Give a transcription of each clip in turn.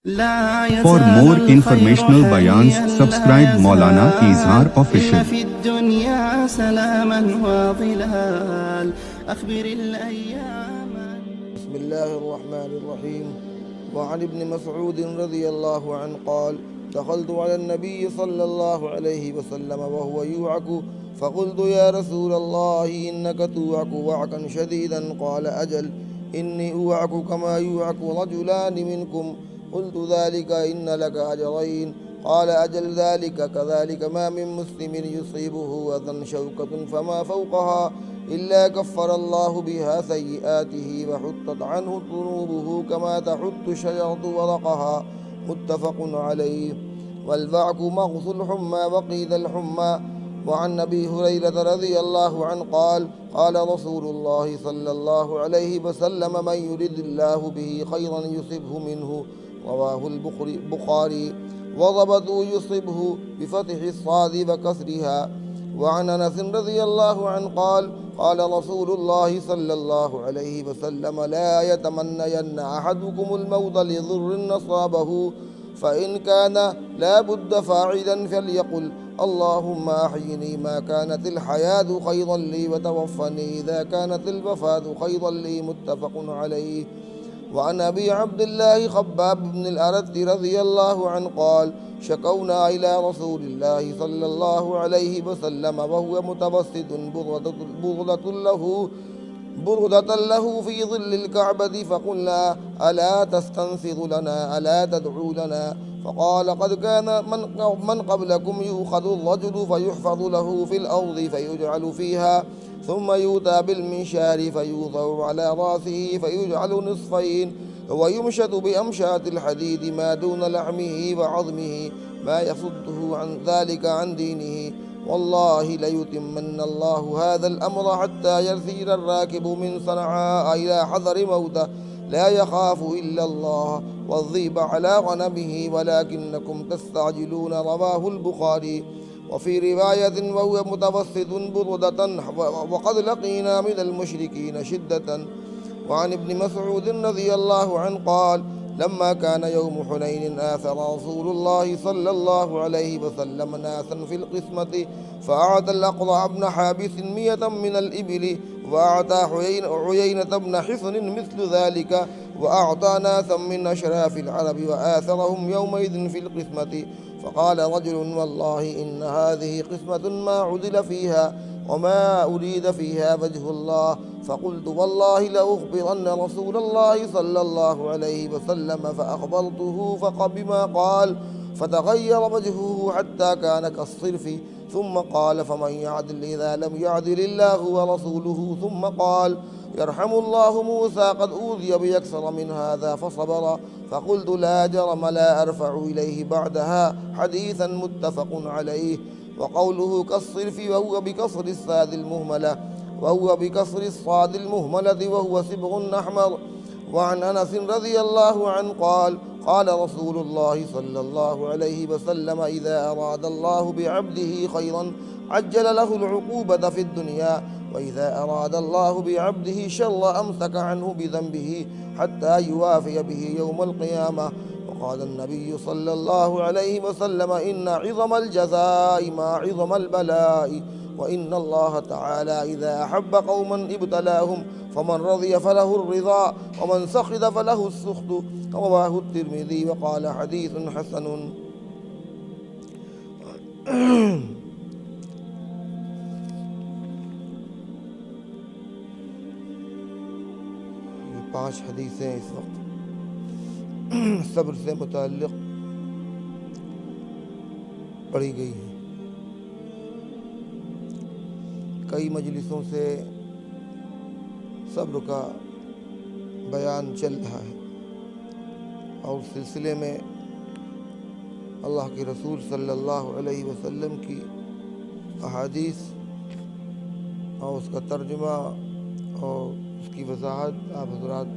For more informational bayans, subscribe Maulana Izhar Official. في الدنيا سلاما وظلال أخبر الأيام. بسم الله الرحمن الرحيم. وعن ابن مسعود رضي الله عنه قال: دخلت على النبي صلى الله عليه وسلم وهو يوعك فقلت: يا رسول الله إنك توعك وعكا شديدا. قال: أجل، إني أوعك كما يوعك رجلان منكم. قلت: ذلك إن لك أجرين. قال: أجل، ذلك كذلك. ما من مسلم يصيبه أذى شوكة فما فوقها إلا كفر الله بها سيئاته وحطت عنه ذنوبه كما تحط الشجرة ورقها. متفق عليه. والبعك مغص الحمى وقيل الحمى. وعن أبي هريرة رضي الله عنه قال: قال رسول الله صلى الله عليه وسلم: من يرد الله به خيرا يصبه منه. رواه البخاري. وضبطوا يصبه بفتح الصاد وكسرها. وعن أنس رضي الله عنه قال: قال رسول الله صلى الله عليه وسلم: لا يتمنين أحدكم الموت لضر أصابه، فإن كان لا بد فاعلا فليقل: اللهم أحيني ما كانت الحياة خيرا لي، وتوفني إذا كانت الوفاة خيرا لي. متفق عليه. وعن أبي عبد الله خباب بن الأرت رضي الله عنه قال: شكونا إلى رسول الله صلى الله عليه وسلم وهو متوسد بردة له في ظل الكعبة، فقلنا: ألا تستنصر لنا؟ ألا تدعو لنا؟ فقال: قد كان من قبلكم يؤخذ الرجل فيحفظ له في الأرض فيجعل فيها، ثم يؤتى بالمنشار فيوضع على رأسه فيجعل نصفين، ويمشط بأمشاط الحديد ما دون لحمه وعظمه، ما يصده عن ذلك عن دينه. والله ليتمن الله هذا الأمر حتى يسير الراكب من صنعاء إلى حضر موته لا يخاف إلا الله والذئب على غنمه ولكنكم تستعجلون. رواه البخاري. وفي رواية: وهو متوسد بردة وقد لقينا من المشركين شدة. وعن ابن مسعود رضي الله عنه قال: لما كان يوم حنين آثر رسول الله صلى الله عليه وسلم ناسا في القسمة، فأعطى الأقرع بن حابس 100 من الإبل، وأعطى عيينة بن حصن مثل ذلك، وأعطى ناسا من أشراف العرب وآثرهم يومئذ في القسمة. فقال رجل: والله إن هذه قسمة ما عدل فيها وما أريد فيها وجه الله. فقلت: والله لأخبرن رسول الله صلى الله عليه وسلم. فأخبرته بما قال، فتغير وجهه حتى كان كالصرف، ثم قال: فمن يعدل إذا لم يعدل الله ورسوله؟ ثم قال: يرحم الله موسى، قد أوذي بأكثر من هذا فصبر. فقلت: لا جرم لا أرفع إليه بعدها حديثا. متفق عليه. وقوله كالصرف وهو بكسر الصاد المهملة وهو صبغ أحمر. وعن أنس رضي الله عنه قال: قال رسول الله صلى الله عليه وسلم: إذا أراد الله بعبده خيرا عجل له العقوبة في الدنيا، وإذا أراد الله بعبده شر أمسك عنه بذنبه حتى يوافي به يوم القيامة. وقال النبي صلى الله عليه وسلم: إن عظم الجزاء ما عظم البلاء، وإن الله تعالى إذا أحب قوما ابتلاهم، فمن رضي فله الرضا ومن سخط فله السخط. رواه الترمذي وقال: حديث حسن. یہ 5 حدیثیں اس وقت صبر سے متعلق پڑھی گئی ہیں. کئی مجلسوں سے صبر کا بیان چل رہا ہے، اور اس سلسلے میں اللہ کے رسول صلی اللہ علیہ وسلم کی احادیث اور اس کا ترجمہ اور اس کی وضاحت آپ حضرات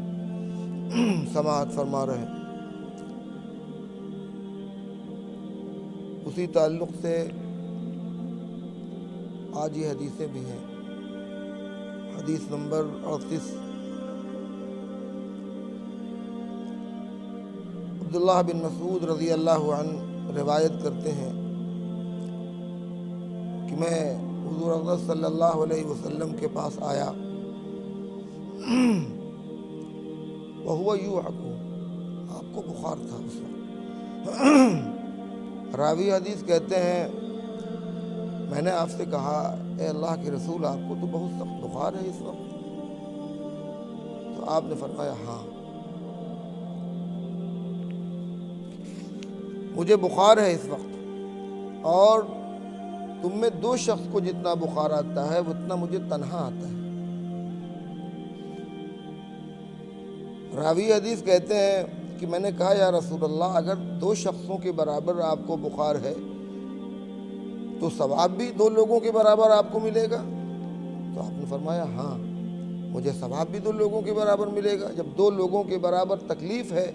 سماعت فرما رہے ہیں. اسی تعلق سے آج یہ حدیثیں بھی ہیں. حدیث نمبر 38. عبداللہ بن مسعود رضی اللہ عنہ روایت کرتے ہیں کہ میں حضور اقدس صلی اللہ علیہ وسلم کے پاس آیا وَهُوَ يُوعَكُ، آپ کو بخار تھا اس وقت۔ راوی حدیث کہتے ہیں میں نے آپ سے کہا اے اللہ کے رسول آپ کو تو بہت سخت بخار ہے اس وقت، تو آپ نے فرمایا ہاں مجھے بخار ہے اس وقت، اور تم میں 2 شخص کو جتنا بخار آتا ہے اتنا مجھے تنہا آتا ہے۔ راوی حدیث کہتے ہیں کہ میں نے کہا یا رسول اللہ اگر 2 شخصوں کے برابر آپ کو بخار ہے تو ثواب بھی 2 لوگوں کے برابر آپ کو ملے گا؟ تو آپ نے فرمایا ہاں مجھے ثواب بھی 2 لوگوں کے برابر ملے گا۔ جب 2 لوگوں کے برابر تکلیف ہے،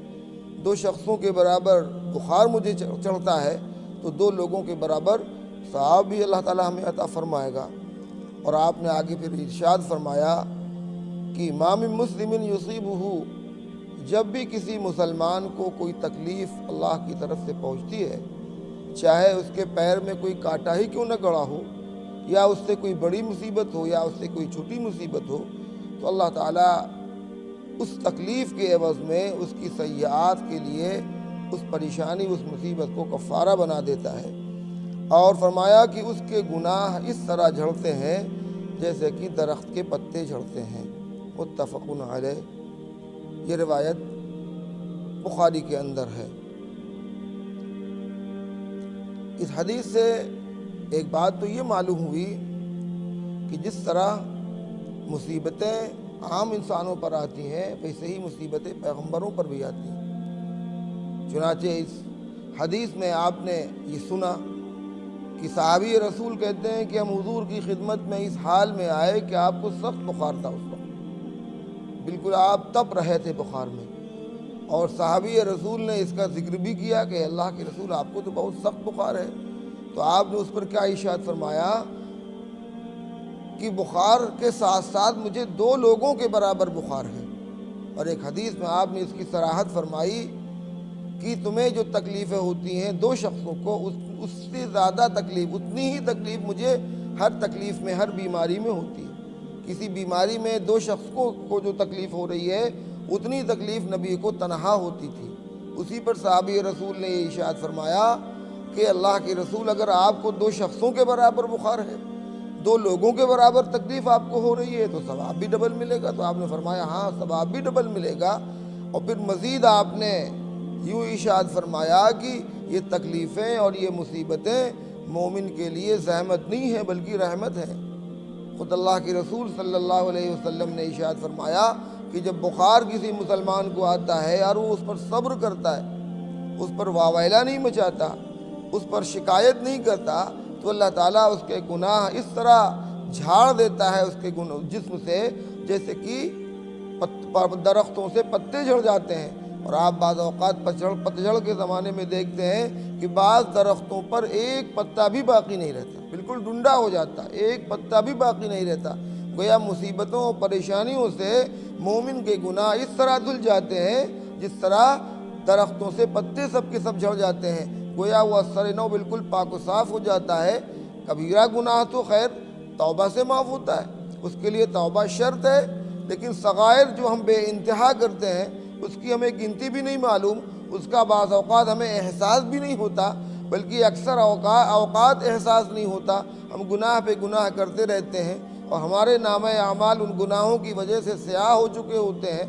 2 شخصوں کے برابر بخار مجھے چڑھتا ہے، تو 2 لوگوں کے برابر ثواب بھی اللہ تعالیٰ ہمیں عطا فرمائے گا۔ اور آپ نے آگے پھر ارشاد فرمایا کہ ما من مسلم یصیبہ، جب بھی کسی مسلمان کو کوئی تکلیف اللہ کی طرف سے پہنچتی ہے، چاہے اس کے پیر میں کوئی کانٹا ہی کیوں نہ گڑا ہو، یا اس سے کوئی بڑی مصیبت ہو یا اس سے کوئی چھوٹی مصیبت ہو، تو اللہ تعالیٰ اس تکلیف کے عوض میں اس کی سیئات کے لیے اس پریشانی اس مصیبت کو کفارہ بنا دیتا ہے۔ اور فرمایا کہ اس کے گناہ اس طرح جھڑتے ہیں جیسے کہ درخت کے پتے جھڑتے ہیں۔ متفق علیہ، یہ روایت بخاری کے اندر ہے۔ اس حدیث سے ایک بات تو یہ معلوم ہوئی کہ جس طرح مصیبتیں عام انسانوں پر آتی ہیں ویسے ہی مصیبتیں پیغمبروں پر بھی آتی ہیں۔ چنانچہ اس حدیث میں آپ نے یہ سنا کہ صحابی رسول کہتے ہیں کہ ہم حضور کی خدمت میں اس حال میں آئے کہ آپ کو سخت بخار تھا اس وقت، بالکل آپ تپ رہے تھے بخار میں، اور صحابی رسول نے اس کا ذکر بھی کیا کہ اللہ کے رسول آپ کو تو بہت سخت بخار ہے، تو آپ نے اس پر کیا ارشاد فرمایا کہ بخار کے ساتھ ساتھ مجھے 2 لوگوں کے برابر بخار ہے۔ اور ایک حدیث میں آپ نے اس کی صراحت فرمائی کہ تمہیں جو تکلیفیں ہوتی ہیں 2 شخصوں کو، اس سے زیادہ تکلیف، اتنی ہی تکلیف مجھے ہر تکلیف میں، ہر بیماری میں ہوتی ہے۔ کسی بیماری میں 2 شخص کو جو تکلیف ہو رہی ہے اتنی تکلیف نبی کو تنہا ہوتی تھی۔ اسی پر صحابی رسول نے یہ ارشاد فرمایا کہ اللہ کے رسول اگر آپ کو 2 شخصوں کے برابر بخار ہے، 2 لوگوں کے برابر تکلیف آپ کو ہو رہی ہے تو ثواب بھی ڈبل ملے گا؟ تو آپ نے فرمایا ہاں ثواب بھی ڈبل ملے گا۔ اور پھر مزید آپ نے یوں ارشاد فرمایا کہ یہ تکلیفیں اور یہ مصیبتیں مومن کے لیے زحمت نہیں ہیں بلکہ رحمت ہیں۔ خود اللہ کے رسول صلی اللہ علیہ وسلم نے ارشاد فرمایا کہ جب بخار کسی مسلمان کو آتا ہے اور وہ اس پر صبر کرتا ہے، اس پر واویلا نہیں مچاتا، اس پر شکایت نہیں کرتا، تو اللہ تعالیٰ اس کے گناہ اس طرح جھاڑ دیتا ہے اس کے جسم سے جیسے کہ درختوں سے پتے جھڑ جاتے ہیں۔ اور آپ بعض اوقات پتجھڑ کے زمانے میں دیکھتے ہیں کہ بعض درختوں پر ایک پتا بھی باقی نہیں رہتا، بالکل ڈنڈا ہو جاتا، ایک پتا بھی باقی نہیں رہتا۔ گویا مصیبتوں اور پریشانیوں سے مومن کے گناہ اس طرح دھل جاتے ہیں جس طرح درختوں سے پتے سب کے سب جھڑ جاتے ہیں۔ گویا وہ اثر نو بالکل پاک و صاف ہو جاتا ہے۔ کبیرہ گناہ تو خیر توبہ سے معاف ہوتا ہے، اس کے لیے توبہ شرط ہے، لیکن صغائر جو ہم بے انتہا کرتے ہیں اس کی ہمیں گنتی بھی نہیں معلوم، اس کا بعض اوقات ہمیں احساس بھی نہیں ہوتا، بلکہ اکثر اوقات احساس نہیں ہوتا، ہم گناہ پہ گناہ کرتے رہتے ہیں اور ہمارے نامہ اعمال ان گناہوں کی وجہ سے سیاہ ہو چکے ہوتے ہیں،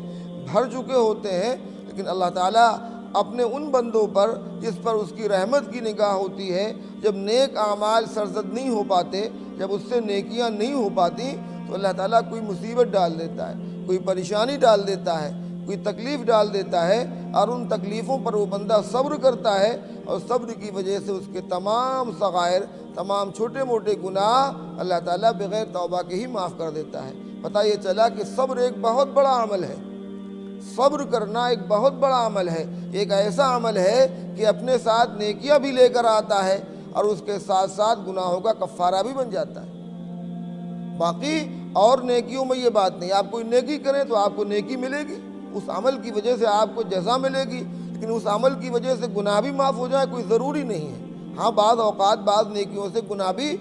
بھر چکے ہوتے ہیں۔ لیکن اللہ تعالیٰ اپنے ان بندوں پر جس پر اس کی رحمت کی نگاہ ہوتی ہے، جب نیک اعمال سرزد نہیں ہو پاتے، جب اس سے نیکیاں نہیں ہو پاتی، تو اللہ تعالیٰ کوئی مصیبت ڈال دیتا ہے، کوئی پریشانی ڈال دیتا ہے، کوئی تکلیف ڈال دیتا ہے، اور ان تکلیفوں پر وہ بندہ صبر کرتا ہے، اور صبر کی وجہ سے اس کے تمام صغائر، تمام چھوٹے موٹے گناہ اللہ تعالیٰ بغیر توبہ کے ہی معاف کر دیتا ہے۔ پتہ یہ چلا کہ صبر ایک بہت بڑا عمل ہے، صبر کرنا ایک بہت بڑا عمل ہے، ایک ایسا عمل ہے کہ اپنے ساتھ نیکیاں بھی لے کر آتا ہے اور اس کے ساتھ ساتھ گناہوں کا کفارہ بھی بن جاتا ہے۔ باقی اور نیکیوں میں یہ بات نہیں، آپ کوئی نیکی کریں تو آپ کو نیکی ملے گی، اس عمل کی وجہ سے آپ کو جزا ملے گی، لیکن اس عمل کی وجہ سے گناہ بھی معاف ہو جائے کوئی ضروری نہیں ہے۔ ہاں بعض اوقات بعض نیکیوں سے گناہ بھی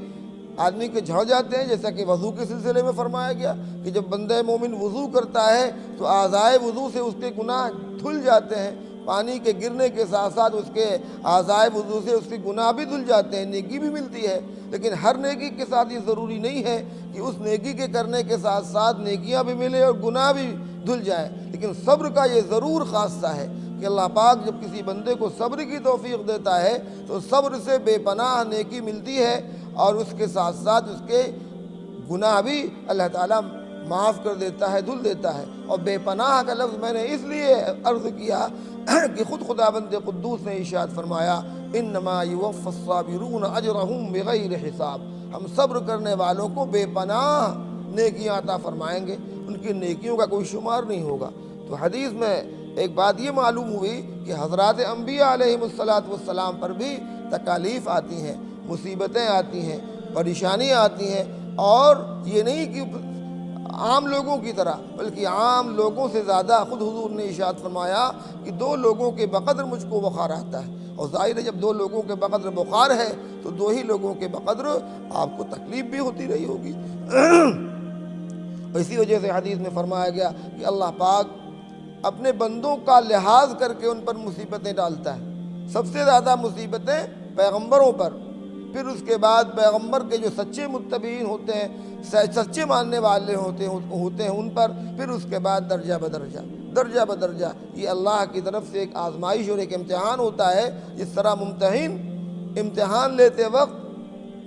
آدمی کے جھڑ جاتے ہیں، جیسا کہ وضو کے سلسلے میں فرمایا گیا کہ جب بندہ مومن وضو کرتا ہے تو اعضائے وضو سے اس کے گناہ دھل جاتے ہیں، پانی کے گرنے کے ساتھ ساتھ اس کے اعضائے وضو سے اس کے گناہ بھی دھل جاتے ہیں، نیکی بھی ملتی ہے۔ لیکن ہر نیکی کے ساتھ یہ ضروری نہیں ہے کہ اس نیکی کے کرنے کے ساتھ ساتھ نیکیاں بھی ملے اور گناہ بھی دھل جائے، لیکن صبر کا یہ ضرور خاصہ ہے کہ اللہ پاک جب کسی بندے کو صبر کی توفیق دیتا ہے تو صبر سے بے پناہ نیکی ملتی ہے، اور اس کے ساتھ ساتھ اس کے گناہ بھی اللہ تعالیٰ معاف کر دیتا ہے، دھل دیتا ہے۔ اور بے پناہ کا لفظ میں نے اس لیے عرض کیا کہ خود خداوند قدوس نے ارشاد فرمایا انما یوفی الصابرون اجرہم بغیر حساب، ہم صبر کرنے والوں کو بے پناہ نیکیاں عطا فرمائیں گے، ان کی نیکیوں کا کوئی شمار نہیں ہوگا۔ تو حدیث میں ایک بات یہ معلوم ہوئی کہ حضرات انبیاء علیہم السلام پر بھی تکالیف آتی ہیں، مصیبتیں آتی ہیں، پریشانیاں آتی ہیں، اور یہ نہیں کہ عام لوگوں کی طرح، بلکہ عام لوگوں سے زیادہ خود حضور نے ارشاد فرمایا کہ 2 لوگوں کے بقدر مجھ کو بخار آتا ہے، اور ظاہر ہے جب 2 لوگوں کے بقدر بخار ہے تو 2 ہی لوگوں کے بقدر آپ کو تکلیف بھی ہوتی رہی ہوگی۔ اسی وجہ سے حدیث میں فرمایا گیا کہ اللہ پاک اپنے بندوں کا لحاظ کر کے ان پر مصیبتیں ڈالتا ہے۔ سب سے زیادہ مصیبتیں پیغمبروں پر، پھر اس کے بعد پیغمبر کے جو سچے متبعین ہوتے ہیں، سچے ماننے والے ہوتے ہیں ان پر، پھر اس کے بعد درجہ بدرجہ یہ اللہ کی طرف سے ایک آزمائش اور ایک امتحان ہوتا ہے۔ جس طرح ممتحن امتحان لیتے وقت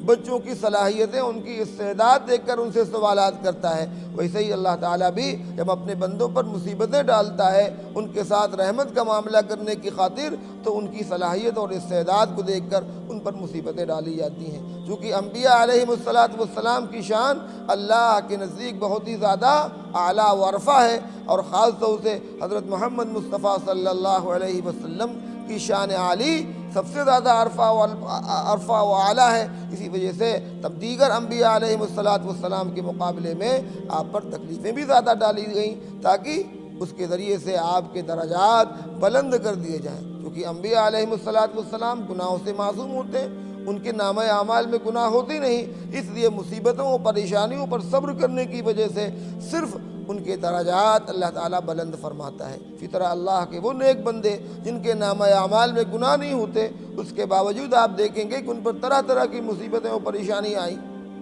بچوں کی صلاحیتیں، ان کی استعداد دیکھ کر ان سے سوالات کرتا ہے، ویسے ہی اللہ تعالیٰ بھی جب اپنے بندوں پر مصیبتیں ڈالتا ہے ان کے ساتھ رحمت کا معاملہ کرنے کی خاطر، تو ان کی صلاحیت اور استعداد کو دیکھ کر ان پر مصیبتیں ڈالی جاتی ہیں۔ چونکہ انبیاء علیہم السلام کی شان اللہ کے نزدیک بہت ہی زیادہ اعلیٰ و ارفع ہے، اور خاص طور سے حضرت محمد مصطفیٰ صلی اللہ علیہ وسلم کی شان عالی سب سے زیادہ عرفہ و اعلیٰ ہے۔ اسی وجہ سے تب دیگر انبیاء علیہم السلام کے مقابلے میں آپ پر تکلیفیں بھی زیادہ ڈالی گئیں، تاکہ اس کے ذریعے سے آپ کے درجات بلند کر دیے جائیں۔ کیونکہ انبیاء علیہم السلام گناہوں سے معصوم ہوتے ہیں، ان کے نامہ اعمال میں گناہ ہوتی نہیں، اس لیے مصیبتوں و پریشانیوں پر صبر کرنے کی وجہ سے صرف ان کے درجات اللہ تعالیٰ بلند فرماتا ہے۔ اسی طرح اللہ کے وہ نیک بندے جن کے نامہ اعمال میں گناہ نہیں ہوتے، اس کے باوجود آپ دیکھیں گے کہ ان پر طرح طرح کی مصیبتیں اور پریشانی آئیں۔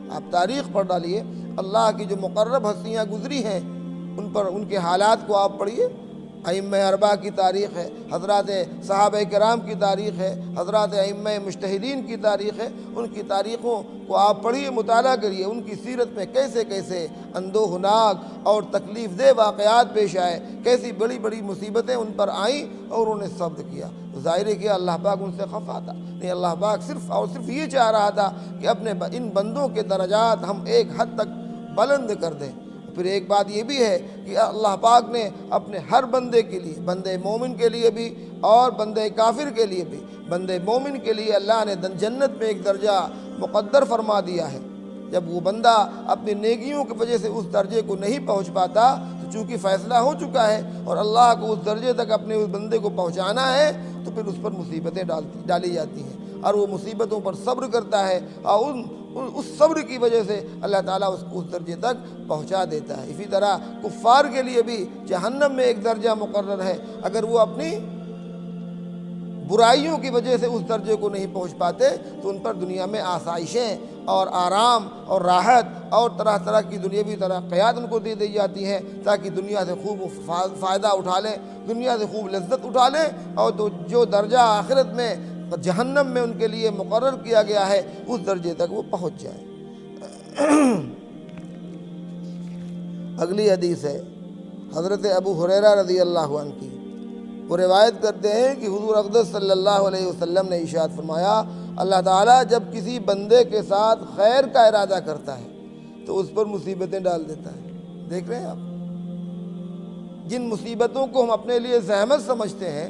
آپ تاریخ پڑھ ڈالیے، اللہ کی جو مقرب ہستیاں گزری ہیں ان پر ان کے حالات کو آپ پڑھیے۔ ائمہ اربعہ کی تاریخ ہے، حضرات صحابہ کرام کی تاریخ ہے، حضرات ائمہ مجتہدین کی تاریخ ہے، ان کی تاریخوں کو آپ پڑھیے، مطالعہ کریے، ان کی سیرت میں کیسے کیسے اندوہناک اور تکلیف دہ واقعات پیش آئے، کیسی بڑی بڑی مصیبتیں ان پر آئیں اور انہوں نے صبر کیا۔ ظاہر ہے کہ اللہ پاک ان سے خفا تھا نہیں، اللہ پاک صرف اور صرف یہ چاہ رہا تھا کہ اپنے ان بندوں کے درجات ہم ایک حد تک بلند کر دیں۔ پھر ایک بات یہ بھی ہے کہ اللہ پاک نے اپنے ہر بندے کے لیے، بندے مومن کے لیے بھی اور بندے کافر کے لیے بھی، بندے مومن کے لیے اللہ نے جنت میں ایک درجہ مقدر فرما دیا ہے۔ جب وہ بندہ اپنی نیکیوں کی وجہ سے اس درجے کو نہیں پہنچ پاتا، تو چونکہ فیصلہ ہو چکا ہے اور اللہ کو اس درجے تک اپنے اس بندے کو پہنچانا ہے، تو پھر اس پر مصیبتیں ڈالی جاتی ہیں، اور وہ مصیبتوں پر صبر کرتا ہے، اور اس صبر کی وجہ سے اللہ تعالیٰ اس کو اس درجے تک پہنچا دیتا ہے۔ اسی طرح کفار کے لیے بھی جہنم میں ایک درجہ مقرر ہے، اگر وہ اپنی برائیوں کی وجہ سے اس درجے کو نہیں پہنچ پاتے تو ان پر دنیا میں آسائشیں اور آرام اور راحت اور طرح طرح کی دنیاوی ترقیات ان کو دے دی جاتی ہیں، تاکہ دنیا سے خوب فائدہ اٹھا لیں، دنیا سے خوب لذت اٹھا لیں، اور تو جو درجہ آخرت میں جہنم میں ان کے لیے مقرر کیا گیا ہے اس درجے تک وہ پہنچ جائیں۔ اگلی حدیث ہے حضرت ابو ہریرہ رضی اللہ عنہ کی۔ وہ روایت کرتے ہیں کہ حضور اقدس صلی اللہ علیہ وسلم نے ارشاد فرمایا، اللہ تعالیٰ جب کسی بندے کے ساتھ خیر کا ارادہ کرتا ہے تو اس پر مصیبتیں ڈال دیتا ہے۔ دیکھ رہے ہیں آپ، جن مصیبتوں کو ہم اپنے لیے زحمت سمجھتے ہیں،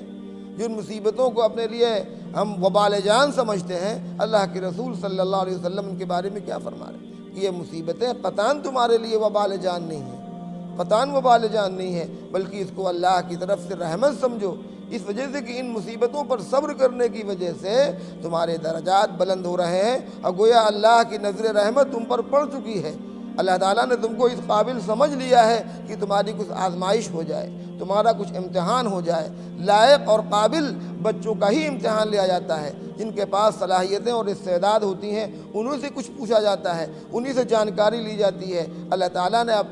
جن مصیبتوں کو اپنے لیے ہم وبال جان سمجھتے ہیں، اللہ کے رسول صلی اللہ علیہ وسلم ان کے بارے میں کیا فرما رہے ہیں کہ یہ مصیبتیں قطعاً تمہارے لیے وبال جان نہیں ہیں، قطعاً وبال جان نہیں ہے، بلکہ اس کو اللہ کی طرف سے رحمت سمجھو، اس وجہ سے کہ ان مصیبتوں پر صبر کرنے کی وجہ سے تمہارے درجات بلند ہو رہے ہیں، اور گویا اللہ کی نظر رحمت تم پر پڑ چکی ہے۔ اللہ تعالیٰ نے تم کو اس قابل سمجھ لیا ہے کہ تمہاری کچھ آزمائش ہو جائے، تمہارا کچھ امتحان ہو جائے۔ لائق اور قابل بچوں کا ہی امتحان لیا جاتا ہے، جن کے پاس صلاحیتیں اور استعداد ہوتی ہیں انہوں سے کچھ پوچھا جاتا ہے، انہی سے جانکاری لی جاتی ہے۔ اللہ تعالیٰ نے اب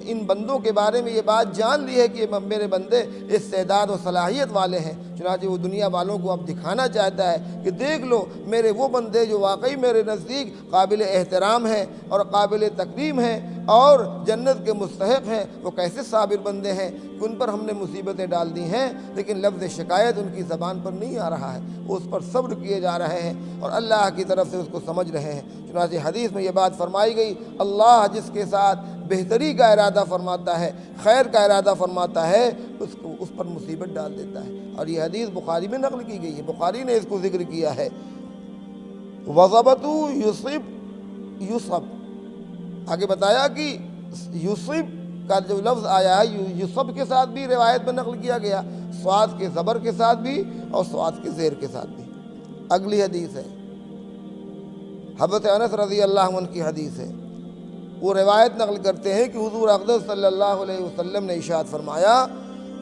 ان بندوں کے بارے میں یہ بات جان لی ہے کہ میرے بندے استعداد و صلاحیت والے ہیں، چنانچہ وہ دنیا والوں کو اب دکھانا چاہتا ہے کہ دیکھ لو میرے وہ بندے جو واقعی میرے نزدیک قابل احترام ہیں اور قابل تکریم ہیں اور جنت کے مستحق ہیں، وہ کیسے صابر بندے ہیں کہ ان پر ہم نے مصیبتیں ڈال دی ہیں لیکن لفظ شکایت ان کی زبان پر نہیں آ رہا ہے، وہ اس پر صبر کیے جا رہے ہیں اور اللہ کی طرف سے اس کو سمجھ رہے ہیں۔ چنانچہ حدیث میں یہ بات فرمائی گئی، اللہ جس کے ساتھ بہتری کا ارادہ فرماتا ہے، خیر کا ارادہ فرماتا ہے، اس پر مصیبت ڈال دیتا ہے۔ اور یہ حدیث بخاری میں نقل کی گئی ہے، بخاری نے اس کو ذکر کیا ہے۔ وَضَبَطُ یُصَب، آگے بتایا کہ یوسف کا جو لفظ آیا ہے یوسف کے ساتھ بھی روایت میں نقل کیا گیا، صاد کے زبر کے ساتھ بھی اور صاد کے زیر کے ساتھ بھی۔ اگلی حدیث ہے حضرت انس رضی اللہ عنہ کی حدیث ہے، وہ روایت نقل کرتے ہیں کہ حضور اقدس صلی اللہ علیہ وسلم نے ارشاد فرمایا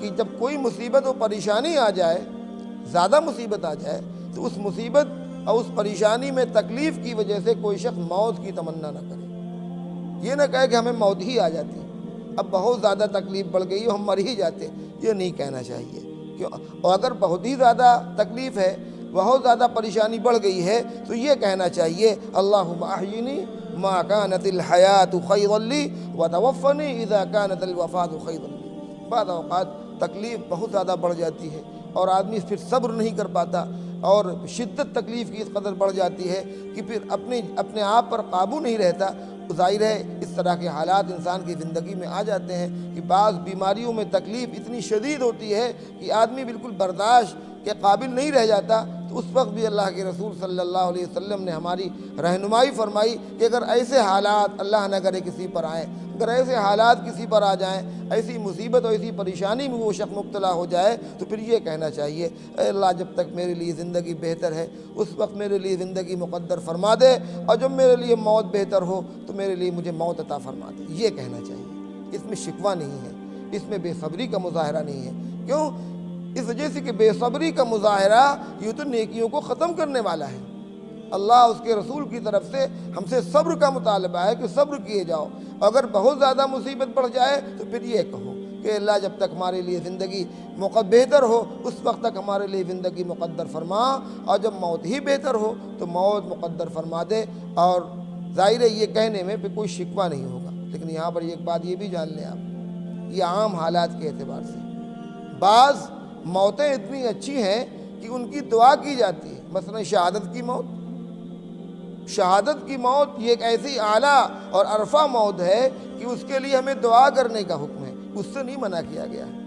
کہ جب کوئی مصیبت و پریشانی آ جائے، زیادہ مصیبت آ جائے، تو اس مصیبت اور اس پریشانی میں تکلیف کی وجہ سے کوئی شخص موت کی تمنا نہ کرے، یہ نہ کہے کہ ہمیں موت ہی آ جاتی، اب بہت زیادہ تکلیف بڑھ گئی ہم مر ہی جاتے، یہ نہیں کہنا چاہیے۔ اور اگر بہت ہی زیادہ تکلیف ہے، بہت زیادہ پریشانی بڑھ گئی ہے تو یہ کہنا چاہیے اللہم احیینی ما کانت الحیات خیرا لی وتوفنی اذا کانت الوفات خیرا لی۔ بعض اوقات تکلیف بہت زیادہ بڑھ جاتی ہے اور آدمی پھر صبر نہیں کر پاتا اور شدت تکلیف کی اس قدر بڑھ جاتی ہے کہ پھر اپنے آپ پر قابو نہیں رہتا۔ ظاہر ہے اس طرح کے حالات انسان کی زندگی میں آ جاتے ہیں کہ بعض بیماریوں میں تکلیف اتنی شدید ہوتی ہے کہ آدمی بالکل برداشت کے قابل نہیں رہ جاتا، تو اس وقت بھی اللہ کے رسول صلی اللہ علیہ وسلم نے ہماری رہنمائی فرمائی کہ اگر ایسے حالات اللہ نہ کرے کسی پر آئیں، اگر ایسے حالات کسی پر آ جائیں، ایسی مصیبت اور ایسی پریشانی میں وہ شخص مبتلا ہو جائے تو پھر یہ کہنا چاہیے اے اللہ جب تک میرے لیے زندگی بہتر ہے اس وقت میرے لیے زندگی مقدر فرما دے، اور جب میرے لیے موت بہتر ہو تو میرے لیے مجھے موت عطا فرما دے، یہ کہنا چاہیے۔ اس میں شکوہ نہیں ہے، اس میں بے صبری کا مظاہرہ نہیں ہے۔ کیوں؟ اس وجہ سے کہ بے صبری کا مظاہرہ یہ تو نیکیوں کو ختم کرنے والا ہے۔ اللہ اس کے رسول کی طرف سے ہم سے صبر کا مطالبہ ہے کہ صبر کیے جاؤ، اگر بہت زیادہ مصیبت بڑھ جائے تو پھر یہ کہو کہ اللہ جب تک ہمارے لیے زندگی بہتر ہو اس وقت تک ہمارے لیے زندگی مقدر فرما، اور جب موت ہی بہتر ہو تو موت مقدر فرما دے۔ اور ظاہر ہے یہ کہنے میں پھر کوئی شکوہ نہیں ہوگا، لیکن یہاں پر ایک بات یہ بھی جان لیں آپ، یہ عام حالات کے اعتبار سے بعض موتیں اتنی اچھی ہیں کہ ان کی دعا کی جاتی ہے، مثلا شہادت کی موت۔ شہادت کی موت یہ ایک ایسی اعلیٰ اور عرفہ موت ہے کہ اس کے لیے ہمیں دعا کرنے کا حکم ہے، اس سے نہیں منع کیا گیا ہے۔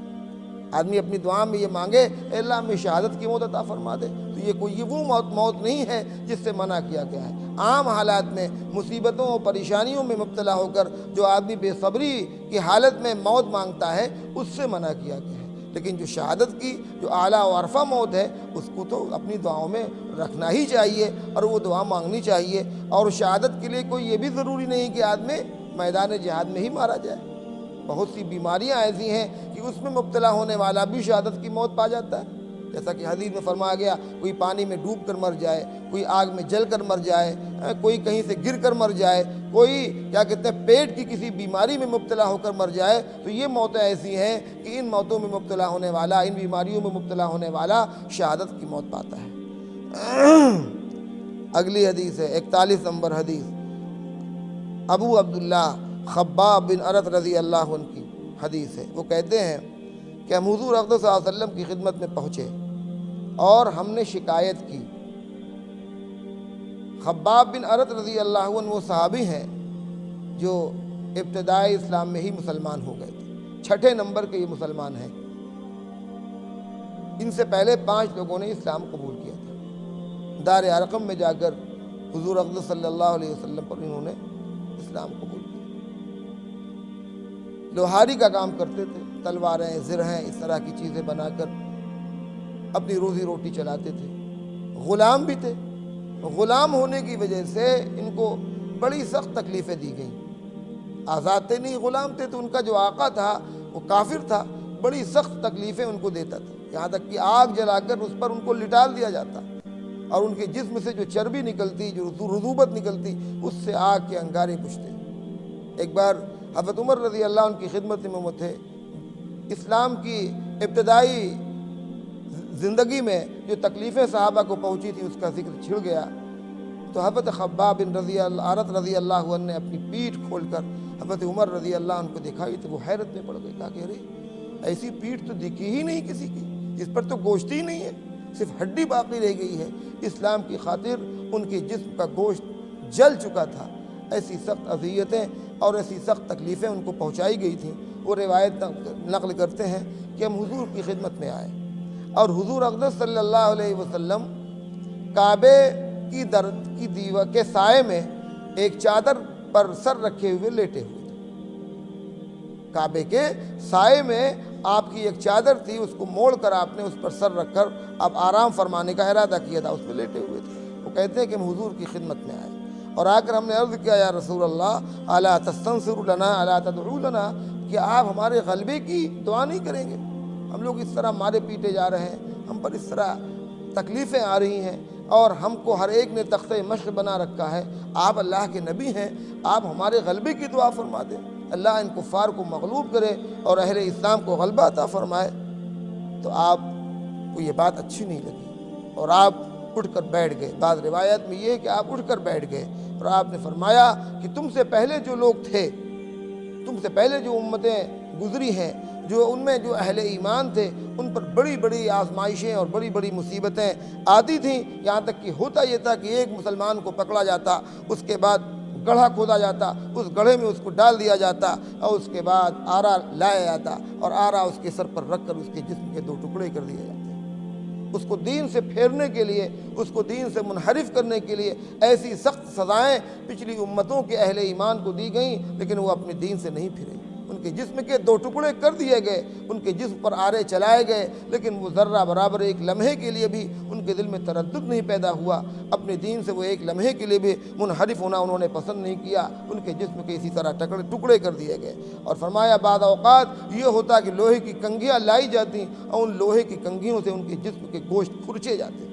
آدمی اپنی دعا میں یہ مانگے اے اللہ ہمیں شہادت کی موت عطا فرما دے، تو یہ وہ موت نہیں ہے جس سے منع کیا گیا ہے۔ عام حالات میں مصیبتوں اور پریشانیوں میں مبتلا ہو کر جو آدمی بے صبری کی حالت میں موت مانگتا ہے اس سے منع کیا گیا ہے، لیکن جو شہادت کی جو اعلیٰ و عرفہ موت ہے اس کو تو اپنی دعاؤں میں رکھنا ہی چاہیے اور وہ دعا مانگنی چاہیے۔ اور شہادت کے لیے کوئی یہ بھی ضروری نہیں کہ آدمی میدان جہاد میں ہی مارا جائے، بہت سی بیماریاں ایسی ہیں کہ اس میں مبتلا ہونے والا بھی شہادت کی موت پا جاتا ہے، جیسا کہ حدیث میں فرمایا گیا کوئی پانی میں ڈوب کر مر جائے، کوئی آگ میں جل کر مر جائے، کوئی کہیں سے گر کر مر جائے، کوئی کیا کہتے ہیں پیٹ کی کسی بیماری میں مبتلا ہو کر مر جائے، تو یہ موتیں ایسی ہیں کہ ان موتوں میں مبتلا ہونے والا، ان بیماریوں میں مبتلا ہونے والا شہادت کی موت پاتا ہے۔ اگلی حدیث ہے 41 نمبر حدیث، ابو عبداللہ خباب بن ارت رضی اللہ عنہ کی حدیث ہے۔ وہ کہتے ہیں کہ ہم حضور اقدس صلی اللہ علیہ وسلم کی خدمت میں پہنچے اور ہم نے شکایت کی۔ خباب بن ارت رضی اللہ عنہ وہ صحابی ہیں جو ابتدائی اسلام میں ہی مسلمان ہو گئے تھے، چھٹے نمبر کے یہ مسلمان ہیں۔ ان سے پہلے 5 لوگوں نے اسلام قبول کیا تھا۔ دار ارقم میں جا کر حضور اقدس صلی اللہ علیہ وسلم پر انہوں نے اسلام قبول کیا۔ لوہاری کا کام کرتے تھے، تلواریں، زرہیں، اس طرح کی چیزیں بنا کر اپنی روزی روٹی چلاتے تھے، غلام بھی تھے، غلام ہونے کی وجہ سے ان کو بڑی سخت تکلیفیں دی گئیں۔ آزاد تھے نہیں، غلام تھے، تو ان کا جو آقا تھا وہ کافر تھا، بڑی سخت تکلیفیں ان کو دیتا تھا، یہاں تک کہ آگ جلا کر اس پر ان کو لٹال دیا جاتا، اور ان کے جسم سے جو چربی نکلتی، جو رطوبت نکلتی، اس سے آگ کے انگارے بجھتے۔ ایک بار حضرت عمر رضی اللہ عنہ کی خدمت میں وہ تھے، اسلام کی ابتدائی زندگی میں جو تکلیفیں صحابہ کو پہنچی تھی اس کا ذکر چھڑ گیا، تو حضرت خباب بن رضی اللہ عنہ نے اپنی پیٹھ کھول کر حضرت عمر رضی اللہ عنہ کو دکھائی، تو وہ حیرت میں پڑ گئی، کہا کہ ارے ایسی پیٹھ تو دکھی ہی نہیں کسی کی، جس پر تو گوشت ہی نہیں ہے، صرف ہڈی باقی رہ گئی ہے۔ اسلام کی خاطر ان کے جسم کا گوشت جل چکا تھا، ایسی سخت اذیتیں اور ایسی سخت تکلیفیں ان کو پہنچائی گئی تھیں۔ وہ روایت نقل کرتے ہیں کہ ہم حضور کی خدمت میں آئے، اور حضور اقدس صلی اللہ علیہ وسلم کعبے کی دیوار کے سائے میں ایک چادر پر سر رکھے ہوئے لیٹے ہوئے تھے۔ کعبے کے سائے میں آپ کی ایک چادر تھی، اس کو موڑ کر آپ نے اس پر سر رکھ کر آپ آرام فرمانے کا ارادہ کیا تھا، اس پہ لیٹے ہوئے تھے۔ وہ کہتے ہیں کہ ہم حضور کی خدمت میں آئے، اور آ کر ہم نے عرض کیا، یا رسول اللہ الا تستنصر لنا الا تدعو لنا، کہ آپ ہمارے غلبے کی دعا نہیں کریں گے؟ ہم لوگ اس طرح مارے پیٹے جا رہے ہیں، ہم پر اس طرح تکلیفیں آ رہی ہیں، اور ہم کو ہر ایک نے تختہ مشق بنا رکھا ہے، آپ اللہ کے نبی ہیں، آپ ہمارے غلبے کی دعا فرما دیں، اللہ ان کفار کو مغلوب کرے اور اہل اسلام کو غلبہ عطا فرمائے۔ تو آپ کو یہ بات اچھی نہیں لگی، اور آپ اٹھ کر بیٹھ گئے۔ بعض روایت میں یہ ہے کہ آپ اٹھ کر بیٹھ گئے، اور آپ نے فرمایا کہ تم سے پہلے جو لوگ تھے، تم سے پہلے جو امتیں گزری ہیں، جو ان میں جو اہل ایمان تھے، ان پر بڑی بڑی آزمائشیں اور بڑی بڑی مصیبتیں آتی تھیں، یہاں تک کہ ہوتا یہ تھا کہ ایک مسلمان کو پکڑا جاتا، اس کے بعد گڑھا کھودا جاتا، اس گڑھے میں اس کو ڈال دیا جاتا، اور اس کے بعد آرا لایا جاتا، اور آرا اس کے سر پر رکھ کر اس کے جسم کے دو ٹکڑے کر دیے جاتے۔ اس کو دین سے پھیرنے کے لیے، اس کو دین سے منحرف کرنے کے لیے ایسی سخت سزائیں پچھلی امتوں کے اہل ایمان کو دی گئیں، لیکن وہ اپنے دین سے نہیں پھرے۔ ان کے جسم کے دو ٹکڑے کر دیے گئے، ان کے جسم پر آرے چلائے گئے، لیکن وہ ذرہ برابر ایک لمحے کے لیے بھی ان کے دل میں تردد نہیں پیدا ہوا، اپنے دین سے وہ ایک لمحے کے لیے بھی منحرف ہونا انہوں نے پسند نہیں کیا، ان کے جسم کے اسی طرح ٹکڑے کر دیے گئے۔ اور فرمایا بعض اوقات یہ ہوتا کہ لوہے کی کنگھیاں لائی جاتی، اور ان لوہے کی کنگھیوں سے ان کے جسم کے گوشت کھرچے جاتے،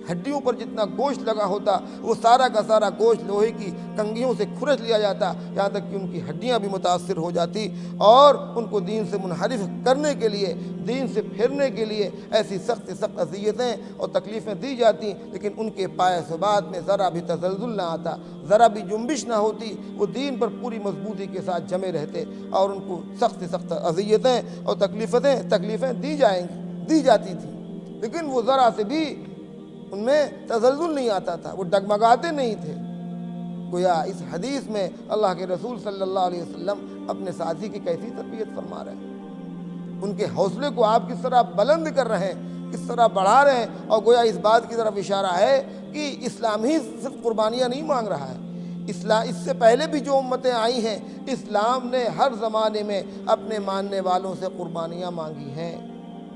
ہڈیوں پر جتنا گوشت لگا ہوتا وہ سارا کا سارا گوشت لوہے کی کنگھیوں سے کھرچ لیا جاتا، یہاں تک کہ ان کی ہڈیاں بھی متاثر ہو جاتی، اور ان کو دین سے منحرف کرنے کے لیے، دین سے پھرنے کے لیے ایسی سخت اذیتیں اور تکلیفیں دی جاتی، لیکن ان کے پائے ثبات میں ذرا بھی تزلزل نہ آتا، ذرا بھی جنبش نہ ہوتی، وہ دین پر پوری مضبوطی کے ساتھ جمے رہتے، اور ان کو سخت اذیتیں اور تکلیفیں دی جاتی تھیں، لیکن وہ ذرا سے بھی ان میں تزلزل نہیں آتا تھا، وہ ڈگمگاتے نہیں تھے۔ گویا اس حدیث میں اللہ کے رسول صلی اللہ علیہ وسلم اپنے ساتھی کی کیسی تربیت فرما رہے ہیں، ان کے حوصلے کو آپ کس طرح بلند کر رہے ہیں، کس طرح بڑھا رہے ہیں، اور گویا اس بات کی طرف اشارہ ہے کہ اسلام ہی صرف قربانیاں نہیں مانگ رہا ہے، اس سے پہلے بھی جو امتیں آئی ہیں، اسلام نے ہر زمانے میں اپنے ماننے والوں سے قربانیاں مانگی ہیں،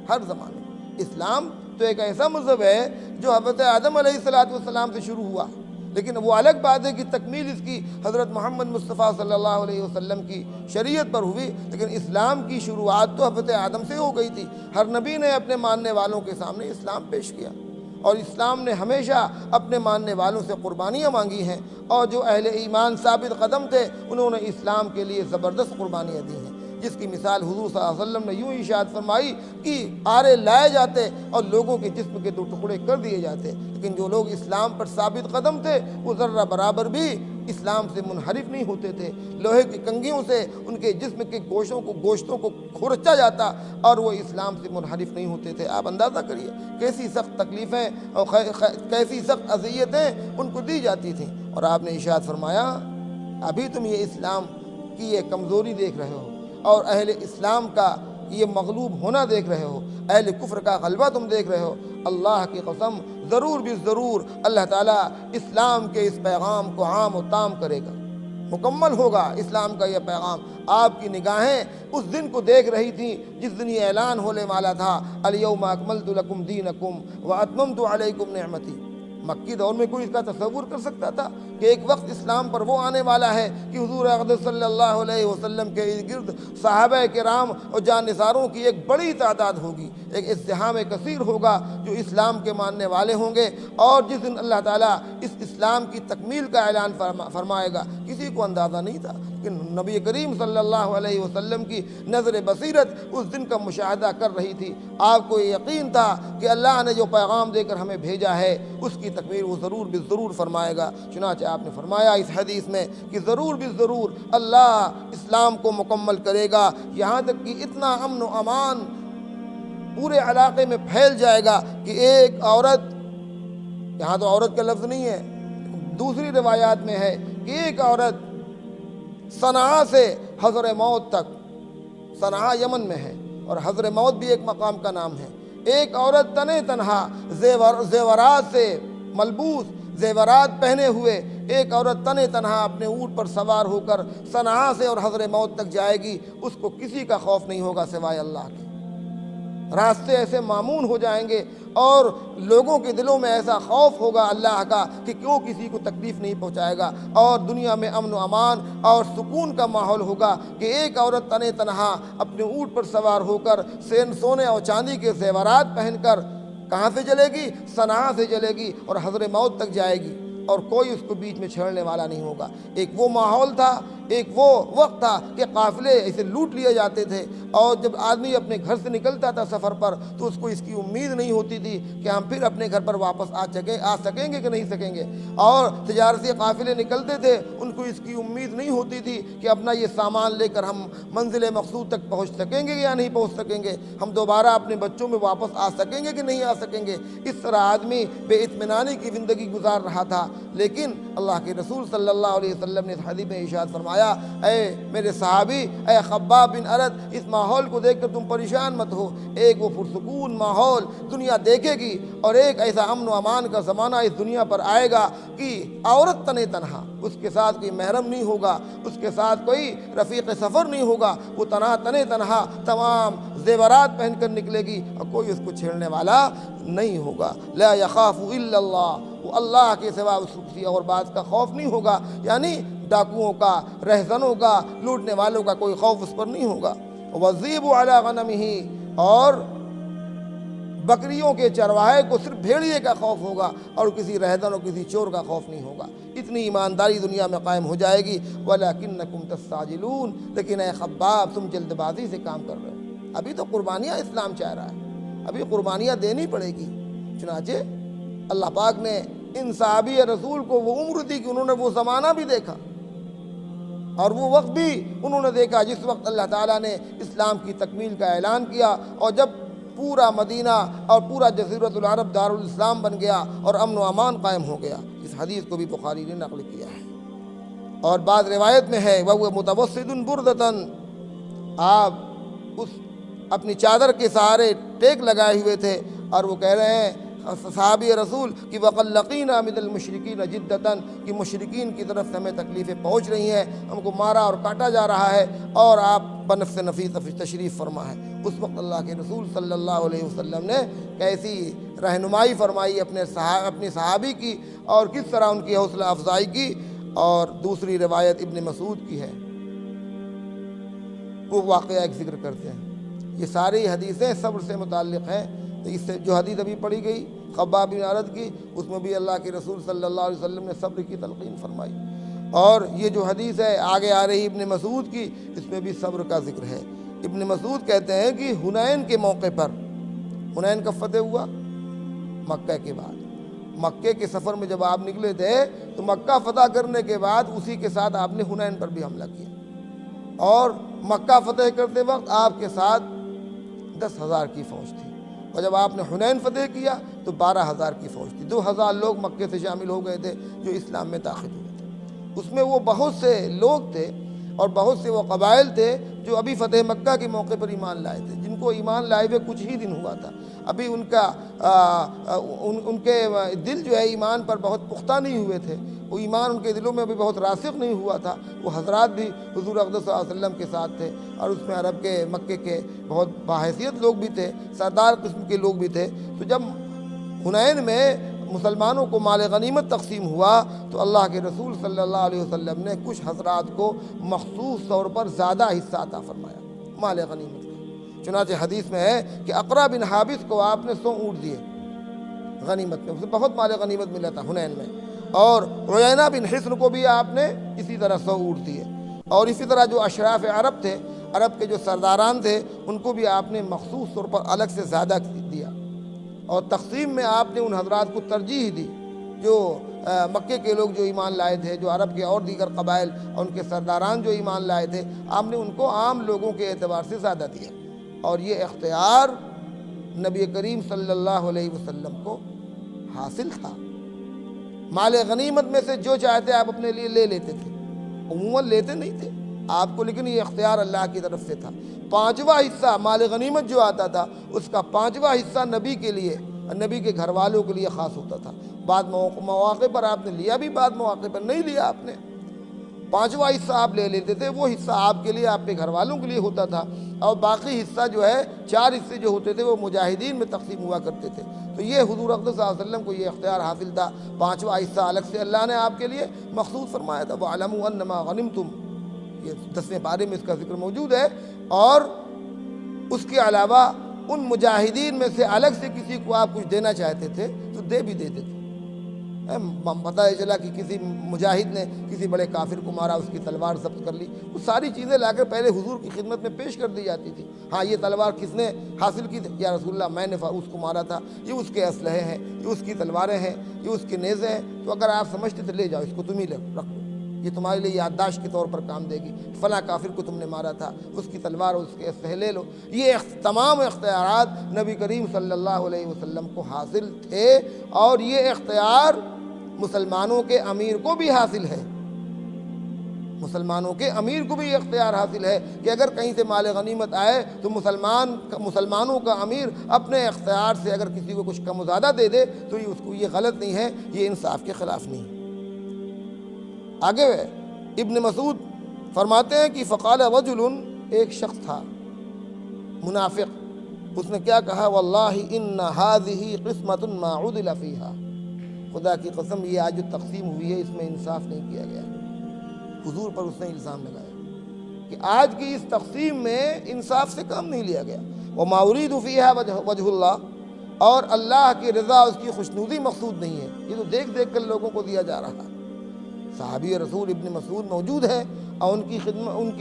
ہر زمانے میں۔ اسلام تو ایک ایسا مذہب ہے جو حضرت آدم علیہ السلام سے شروع ہوا، لیکن وہ الگ بات ہے کہ تکمیل اس کی حضرت محمد مصطفیٰ صلی اللہ علیہ وسلم کی شریعت پر ہوئی، لیکن اسلام کی شروعات تو حضرت آدم سے ہو گئی تھی۔ ہر نبی نے اپنے ماننے والوں کے سامنے اسلام پیش کیا، اور اسلام نے ہمیشہ اپنے ماننے والوں سے قربانیاں مانگی ہیں، اور جو اہل ایمان ثابت قدم تھے انہوں نے اسلام کے لیے زبردست قربانیاں دی ہیں، جس کی مثال حضور صلی اللہ علیہ وسلم نے یوں ارشاد فرمائی کہ آرے لائے جاتے اور لوگوں کے جسم کے دو ٹکڑے کر دیے جاتے، لیکن جو لوگ اسلام پر ثابت قدم تھے وہ ذرہ برابر بھی اسلام سے منحرف نہیں ہوتے تھے، لوہے کی کنگھیوں سے ان کے جسم کے گوشتوں کو کھرچا جاتا، اور وہ اسلام سے منحرف نہیں ہوتے تھے۔ آپ اندازہ کریے کیسی سخت تکلیفیں اور کیسی سخت اذیتیں ان کو دی جاتی تھیں، اور آپ نے ارشاد فرمایا ابھی تم یہ اسلام کی یہ کمزوری دیکھ رہے ہو، اور اہل اسلام کا یہ مغلوب ہونا دیکھ رہے ہو، اہل کفر کا غلبہ تم دیکھ رہے ہو، اللہ کی قسم ضرور بھی ضرور اللہ تعالیٰ اسلام کے اس پیغام کو عام و تام کرے گا، مکمل ہوگا اسلام کا یہ پیغام۔ آپ کی نگاہیں اس دن کو دیکھ رہی تھیں جس دن یہ اعلان ہونے والا تھا، الیوم اکملت لکم دینکم واتممت علیکم نعمتی۔ مکی دور میں کوئی اس کا تصور کر سکتا تھا کہ ایک وقت اسلام پر وہ آنے والا ہے کہ حضور اقدس صلی اللہ علیہ وسلم کے ارد گرد صحابہ کرام اور جانثاروں کی ایک بڑی تعداد ہوگی، ایک ازدحام کثیر ہوگا جو اسلام کے ماننے والے ہوں گے، اور جس دن اللہ تعالیٰ اس اسلام کی تکمیل کا اعلان فرمائے گا کسی کو اندازہ نہیں تھا کہ نبی کریم صلی اللہ علیہ وسلم کی نظر بصیرت اس دن کا مشاہدہ کر رہی تھی۔ آپ کو یہ یقین تھا کہ اللہ نے جو پیغام دے کر ہمیں بھیجا ہے اس کی تکمیل وہ ضرور بالضرور فرمائے گا۔ چنانچہ آپ نے فرمایا اس حدیث میں کہ ضرور بالضرور اللہ اسلام کو مکمل کرے گا، یہاں تک کہ اتنا امن و امان پورے علاقے میں پھیل جائے گا کہ ایک عورت، یہاں تو عورت کا لفظ نہیں ہے، دوسری روایات میں ہے کہ ایک عورت صنعاء سے حضر موت تک، صنعاء یمن میں ہے اور حضر موت بھی ایک مقام کا نام ہے، ایک عورت تنے تنہا زیورات سے ملبوس، زیورات پہنے ہوئے ایک عورت تنے تنہا اپنے اونٹ پر سوار ہو کر صنعاء سے اور حضر موت تک جائے گی، اس کو کسی کا خوف نہیں ہوگا سوائے اللہ کے۔ راستے ایسے مامون ہو جائیں گے اور لوگوں کے دلوں میں ایسا خوف ہوگا اللہ کا کہ کیوں کسی کو تکلیف نہیں پہنچائے گا، اور دنیا میں امن و امان اور سکون کا ماحول ہوگا کہ ایک عورت تنے تنہا اپنے اونٹ پر سوار ہو کر سونے اور چاندی کے زیورات پہن کر کہاں سے چلے گی؟ صنعاء سے چلے گی اور حضر موت تک جائے گی، اور کوئی اس کو بیچ میں چھیڑنے والا نہیں ہوگا۔ ایک وہ ماحول تھا، ایک وہ وقت تھا کہ قافلے اسے لوٹ لیے جاتے تھے، اور جب آدمی اپنے گھر سے نکلتا تھا سفر پر تو اس کو اس کی امید نہیں ہوتی تھی کہ ہم پھر اپنے گھر پر واپس آ سکیں گے کہ نہیں سکیں گے، اور تجارتی قافلے نکلتے تھے ان کو اس کی امید نہیں ہوتی تھی کہ اپنا یہ سامان لے کر ہم منزل مقصود تک پہنچ سکیں گے یا نہیں پہنچ سکیں گے، ہم دوبارہ اپنے بچوں میں واپس آ سکیں گے کہ نہیں آ سکیں گے۔ اس طرح آدمی بے اطمینانی کی زندگی گزار رہا تھا، لیکن اللہ کے رسول صلی اللہ علیہ وسلم نے اس حدیث میں ارشاد فرمایا، اے میرے صحابی، اے خباب بن ارد، اس ماحول کو دیکھ کر تم پریشان مت ہو۔ ایک وہ پرسکون ماحول دنیا دیکھے گی، اور ایک ایسا امن و امان کا زمانہ اس دنیا پر آئے گا کہ عورت تنے تنہا، اس کے ساتھ کوئی محرم نہیں ہوگا، اس کے ساتھ کوئی رفیق سفر نہیں ہوگا، وہ تنے تنہا تمام زیورات پہن کر نکلے گی اور کوئی اس کو چھیڑنے والا نہیں ہوگا۔ لا یخاف الا اللہ، وہ اللہ کے سوا اس کو کسی اور بات کا خوف نہیں ہوگا، یعنی ڈاکوؤں کا، رہزنوں کا، لوٹنے والوں کا کوئی خوف اس پر نہیں ہوگا۔ وَالذِّئْبُ عَلَىٰ غَنَمِهِ، اور بکریوں کے چرواہے کو صرف بھیڑیے کا خوف ہوگا اور کسی رہزن اور کسی چور کا خوف نہیں ہوگا۔ اتنی ایمانداری دنیا میں قائم ہو جائے گی۔ وَلَكِنَّكُمْ تَسْتَعْجِلُونَ، لیکن اے خباب تم جلد بازی سے کام کر رہے ہو، ابھی تو قربانیاں اسلام چاہ رہا ہے، ابھی قربانیاں دینی پڑے گی۔ چنانچہ اللہ پاک نے ان صحابی رسول کو وہ عمر دی کہ انہوں نے وہ زمانہ بھی دیکھا اور وہ وقت بھی انہوں نے دیکھا جس وقت اللہ تعالیٰ نے اسلام کی تکمیل کا اعلان کیا، اور جب پورا مدینہ اور پورا جزیرۃ العرب دارالاسلام بن گیا اور امن و امان قائم ہو گیا۔ اس حدیث کو بھی بخاری نے نقل کیا ہے، اور بعض روایت میں ہے وَهُوَ مُتَوَسِّدٌ بُرْدَةً، آپ اس اپنی چادر کے سہارے ٹیک لگائے ہوئے تھے، اور وہ کہہ رہے ہیں صحابی رسول کہ وَقَدْ لَقِينَا مِنَ الْمُشْرِكِينَ جِدَّةً، کہ مشرکین کی طرف سے ہمیں تکلیفیں پہنچ رہی ہیں، ہم کو مارا اور کاٹا جا رہا ہے، اور آپ بنفس نفیس تشریف فرما ہے۔ اس وقت اللہ کے رسول صلی اللہ علیہ وسلم نے کیسی رہنمائی فرمائی اپنی صحابی کی، اور کس طرح ان کی حوصلہ افزائی کی۔ اور دوسری روایت ابن مسعود کی ہے، وہ واقعہ ایک ذکر کرتے ہیں۔ یہ ساری حدیثیں صبر سے متعلق ہیں۔ اس سے جو حدیث ابھی پڑھی گئی خباب بن ارد کی، اس میں بھی اللہ کے رسول صلی اللہ علیہ وسلم نے صبر کی تلقین فرمائی، اور یہ جو حدیث ہے آگے آ رہی ابن مسعود کی، اس میں بھی صبر کا ذکر ہے۔ ابن مسعود کہتے ہیں کہ حنین کے موقع پر، حنین کا فتح ہوا مکہ کے بعد، مکے کے سفر میں جب آپ نکلے تھے تو مکہ فتح کرنے کے بعد اسی کے ساتھ آپ نے حنین پر بھی حملہ کیا، اور مکہ فتح کرتے وقت آپ کے ساتھ 10,000 کی فوج تھی، اور جب آپ نے حنین فتح کیا تو 12,000 کی فوج تھی، 2,000 لوگ مکے سے شامل ہو گئے تھے جو اسلام میں داخل ہوئے تھے۔ اس میں وہ بہت سے لوگ تھے اور بہت سے وہ قبائل تھے جو ابھی فتح مکہ کے موقع پر ایمان لائے تھے، جن کو ایمان لائے ہوئے کچھ ہی دن ہوا تھا، ابھی ان کا ان کے دل جو ہے ایمان پر بہت پختہ نہیں ہوئے تھے، وہ ایمان ان کے دلوں میں ابھی بہت راسخ نہیں ہوا تھا۔ وہ حضرات بھی حضور اقدس صلی اللہ علیہ وسلم کے ساتھ تھے، اور اس میں عرب کے مکے کے بہت باحیثیت لوگ بھی تھے، سردار قسم کے لوگ بھی تھے۔ تو جب حنین میں مسلمانوں کو مال غنیمت تقسیم ہوا تو اللہ کے رسول صلی اللہ علیہ وسلم نے کچھ حضرات کو مخصوص طور پر زیادہ حصہ عطا فرمایا مال غنیمت کا۔ چنانچہ حدیث میں ہے کہ اقرا بن حابس کو آپ نے 100 اونٹ دیے غنیمت میں، اسے بہت مال غنیمت ملا تھا حنین میں، اور عیینہ بن حصن کو بھی آپ نے اسی طرح 100 اونٹ دیے، اور اسی طرح جو اشراف عرب تھے، عرب کے جو سرداران تھے، ان کو بھی آپ نے مخصوص طور پر الگ سے زیادہ دیا، اور تقسیم میں آپ نے ان حضرات کو ترجیح دی جو مکے کے لوگ جو ایمان لائے تھے، جو عرب کے اور دیگر قبائل اور ان کے سرداران جو ایمان لائے تھے، آپ نے ان کو عام لوگوں کے اعتبار سے زیادہ دیا، اور یہ اختیار نبی کریم صلی اللہ علیہ وسلم کو حاصل تھا۔ مال غنیمت میں سے جو چاہتے آپ اپنے لیے لے لیتے تھے، عموماً لیتے نہیں تھے آپ کو، لیکن یہ اختیار اللہ کی طرف سے تھا۔ 5واں حصہ مال غنیمت جو آتا تھا، اس کا 5واں حصہ نبی کے لیے، نبی کے گھر والوں کے لیے خاص ہوتا تھا۔ بعض مواقع پر آپ نے لیا بھی، بعض مواقع پر نہیں لیا آپ نے۔ 5واں حصہ آپ لے لیتے تھے، وہ حصہ آپ کے لیے، آپ کے گھر والوں کے لیے ہوتا تھا، اور باقی حصہ جو ہے 4 حصے جو ہوتے تھے وہ مجاہدین میں تقسیم ہوا کرتے تھے۔ تو یہ حضور اقدس صلی اللہ علیہ وسلم کو یہ اختیار حاصل تھا، 5واں حصہ الگ سے اللہ نے آپ کے لیے مخصوص فرمایا تھا۔ وَاعْلَمُوا أَنَّمَا غَنِمْتُمْ، یہ 10ویں پارے میں اس کا ذکر موجود ہے، اور اس کے علاوہ ان مجاہدین میں سے الگ سے کسی کو آپ کچھ دینا چاہتے تھے تو دے بھی دیتے تھے۔ پتہ چلا کہ کسی مجاہد نے کسی بڑے کافر کو مارا، اس کی تلوار ضبط کر لی، وہ ساری چیزیں لا کر پہلے حضور کی خدمت میں پیش کر دی جاتی تھی۔ ہاں، یہ تلوار کس نے حاصل کی تھی؟ یا رسول اللہ، میں نے اس کو مارا تھا، یہ اس کے اسلحے ہیں، یہ اس کی تلواریں ہیں، یہ اس کے نیزے ہیں، تو اگر آپ سمجھتے تو لے جاؤ، اس کو تم ہی رکھ لو، یہ تمہارے لیے یادداشت کے طور پر کام دے گی، فلاں کافر کو تم نے مارا تھا، اس کی تلوار اور اس کے اسلحے لے لو۔ یہ تمام اختیارات نبی کریم صلی اللہ علیہ وسلم کو حاصل تھے، اور یہ اختیار مسلمانوں کے امیر کو بھی حاصل ہے۔ مسلمانوں کے امیر کو بھی یہ اختیار حاصل ہے کہ اگر کہیں سے مال غنیمت آئے تو مسلمانوں کا امیر اپنے اختیار سے اگر کسی کو کچھ کم و زیادہ دے دے تو اس کو یہ غلط نہیں ہے، یہ انصاف کے خلاف نہیں ہے۔ آگے ابن مسعود فرماتے ہیں کہ فقال رجل، ایک شخص تھا منافق، اس نے کیا کہا؟ واللہ ان هذه قسمۃ ما عدل فيها، خدا کی قسم یہ آج جو تقسیم ہوئی ہے اس میں انصاف نہیں کیا گیا۔ حضور پر اس نے الزام لگایا کہ آج کی اس تقسیم میں انصاف سے کام نہیں لیا گیا۔ وما اريد فيها وجه اللہ، اور اللہ کی رضا، اس کی خوشنودی مقصود نہیں ہے، یہ تو دیکھ دیکھ کر لوگوں کو دیا جا رہا ہے۔ صحابی رسول ابن مسعود موجود ہیں، اور ان کی خدمت، ان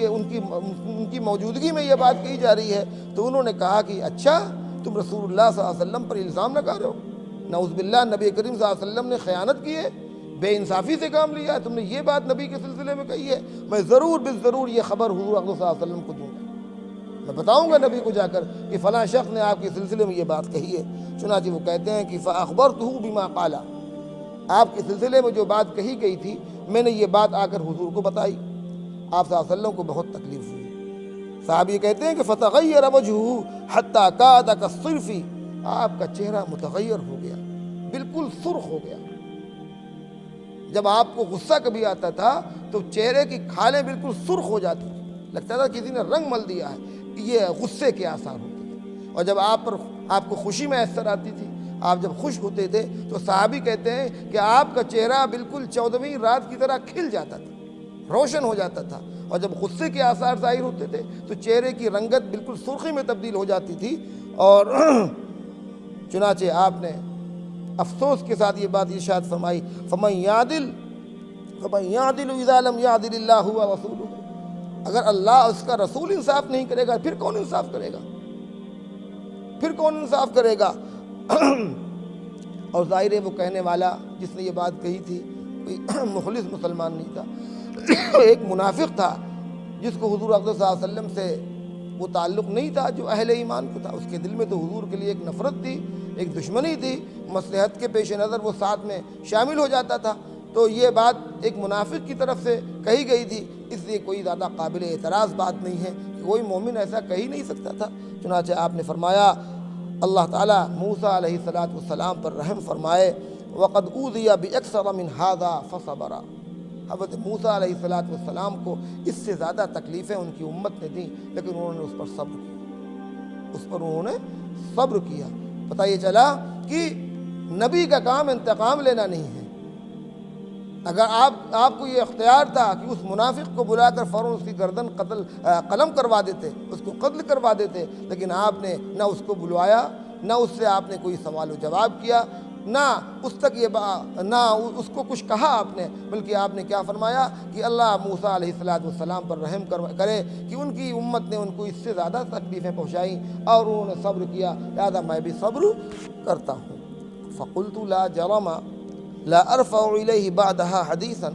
کی موجودگی میں یہ بات کہی جا رہی ہے، تو انہوں نے کہا کہ اچھا، تم رسول اللہ صلی اللہ علیہ وسلم پر الزام لگا رہے ہو؟ نعوذ باللہ، نبی کریم صلی اللہ علیہ وسلم نے خیانت کی ہے، بے انصافی سے کام لیا ہے، تم نے یہ بات نبی کے سلسلے میں کہی ہے؟ میں ضرور بالضرور یہ خبر حضور اقدس صلی اللہ علیہ وسلم کو دوں گا، میں بتاؤں گا نبی کو جا کر کہ فلاں شخص نے آپ کے سلسلے میں یہ بات کہی ہے۔ چنانچہ وہ کہتے ہیں کہ فأخبرته بما قال، آپ کے سلسلے میں جو بات کہی گئی تھی میں نے یہ بات آ کر حضور کو بتائی، آپ صلی اللہ علیہ وسلم کو بہت تکلیف ہوئی۔ صحابی کہتے ہیں کہ فتغیر وجهه حتى كاد كالصرف، آپ کا چہرہ متغیر ہو گیا، بالکل سرخ ہو گیا۔ جب آپ کو غصہ کبھی آتا تھا تو چہرے کی کھالیں بالکل سرخ ہو جاتی تھی، لگتا تھا کسی نے رنگ مل دیا ہے، یہ غصے کے آثار ہوتے تھے۔ اور جب آپ کو خوشی میسر آتی تھی، آپ جب خوش ہوتے تھے تو صحابی کہتے ہیں کہ آپ کا چہرہ بالکل 14ویں رات کی طرح کھل جاتا تھا، روشن ہو جاتا تھا، اور جب غصے کے آثار ظاہر ہوتے تھے تو چہرے کی رنگت بالکل سرخی میں تبدیل ہو جاتی تھی۔ اور چنانچہ آپ نے افسوس کے ساتھ یہ بات ارشاد فرمائی، فمن یعدل اذا لم یعدل اللہ ورسولہ، اگر اللہ اس کا رسول انصاف نہیں کرے گا پھر کون انصاف کرے گا؟ پھر کون انصاف کرے گا؟ اور ظاہر ہے وہ کہنے والا جس نے یہ بات کہی تھی کوئی مخلص مسلمان نہیں تھا، ایک منافق تھا جس کو حضور اقدس صلی اللہ علیہ وسلم سے وہ تعلق نہیں تھا جو اہل ایمان کو تھا۔ اس کے دل میں تو حضور کے لیے ایک نفرت تھی، ایک دشمنی تھی، مصلحت کے پیش نظر وہ ساتھ میں شامل ہو جاتا تھا۔ تو یہ بات ایک منافق کی طرف سے کہی گئی تھی، اس لیے کوئی زیادہ قابل اعتراض بات نہیں ہے کہ کوئی مومن ایسا کہہ ہی نہیں سکتا تھا چنانچہ آپ نے فرمایا اللہ تعالیٰ موسیٰ علیہ السلام پر رحم فرمائے وقد اوذی باکثر من ھذا فصبر، حضرت موسیٰ علیہ السلام کو اس سے زیادہ تکلیفیں ان کی امت نے دیں لیکن انہوں نے اس پر صبر کیا، اس پر انہوں نے صبر کیا۔ پتہ یہ چلا کہ نبی کا کام انتقام لینا نہیں ہے۔ اگر آپ کو یہ اختیار تھا کہ اس منافق کو بلا کر فوراً اس کی گردن قلم کروا دیتے، اس کو قتل کروا دیتے، لیکن آپ نے نہ اس کو بلوایا، نہ اس سے آپ نے کوئی سوال و جواب کیا، نہ اس تک نہ اس کو کچھ کہا آپ نے، بلکہ آپ نے کیا فرمایا کہ اللہ موسیٰ علیہ السلام پر رحم کرے کہ ان کی امت نے ان کو اس سے زیادہ تکلیفیں پہنچائیں اور انہوں نے صبر کیا، لہذا میں بھی صبر کرتا ہوں۔ فقلت لا جرم لا ارفع الیہ بعدہا حدیثا،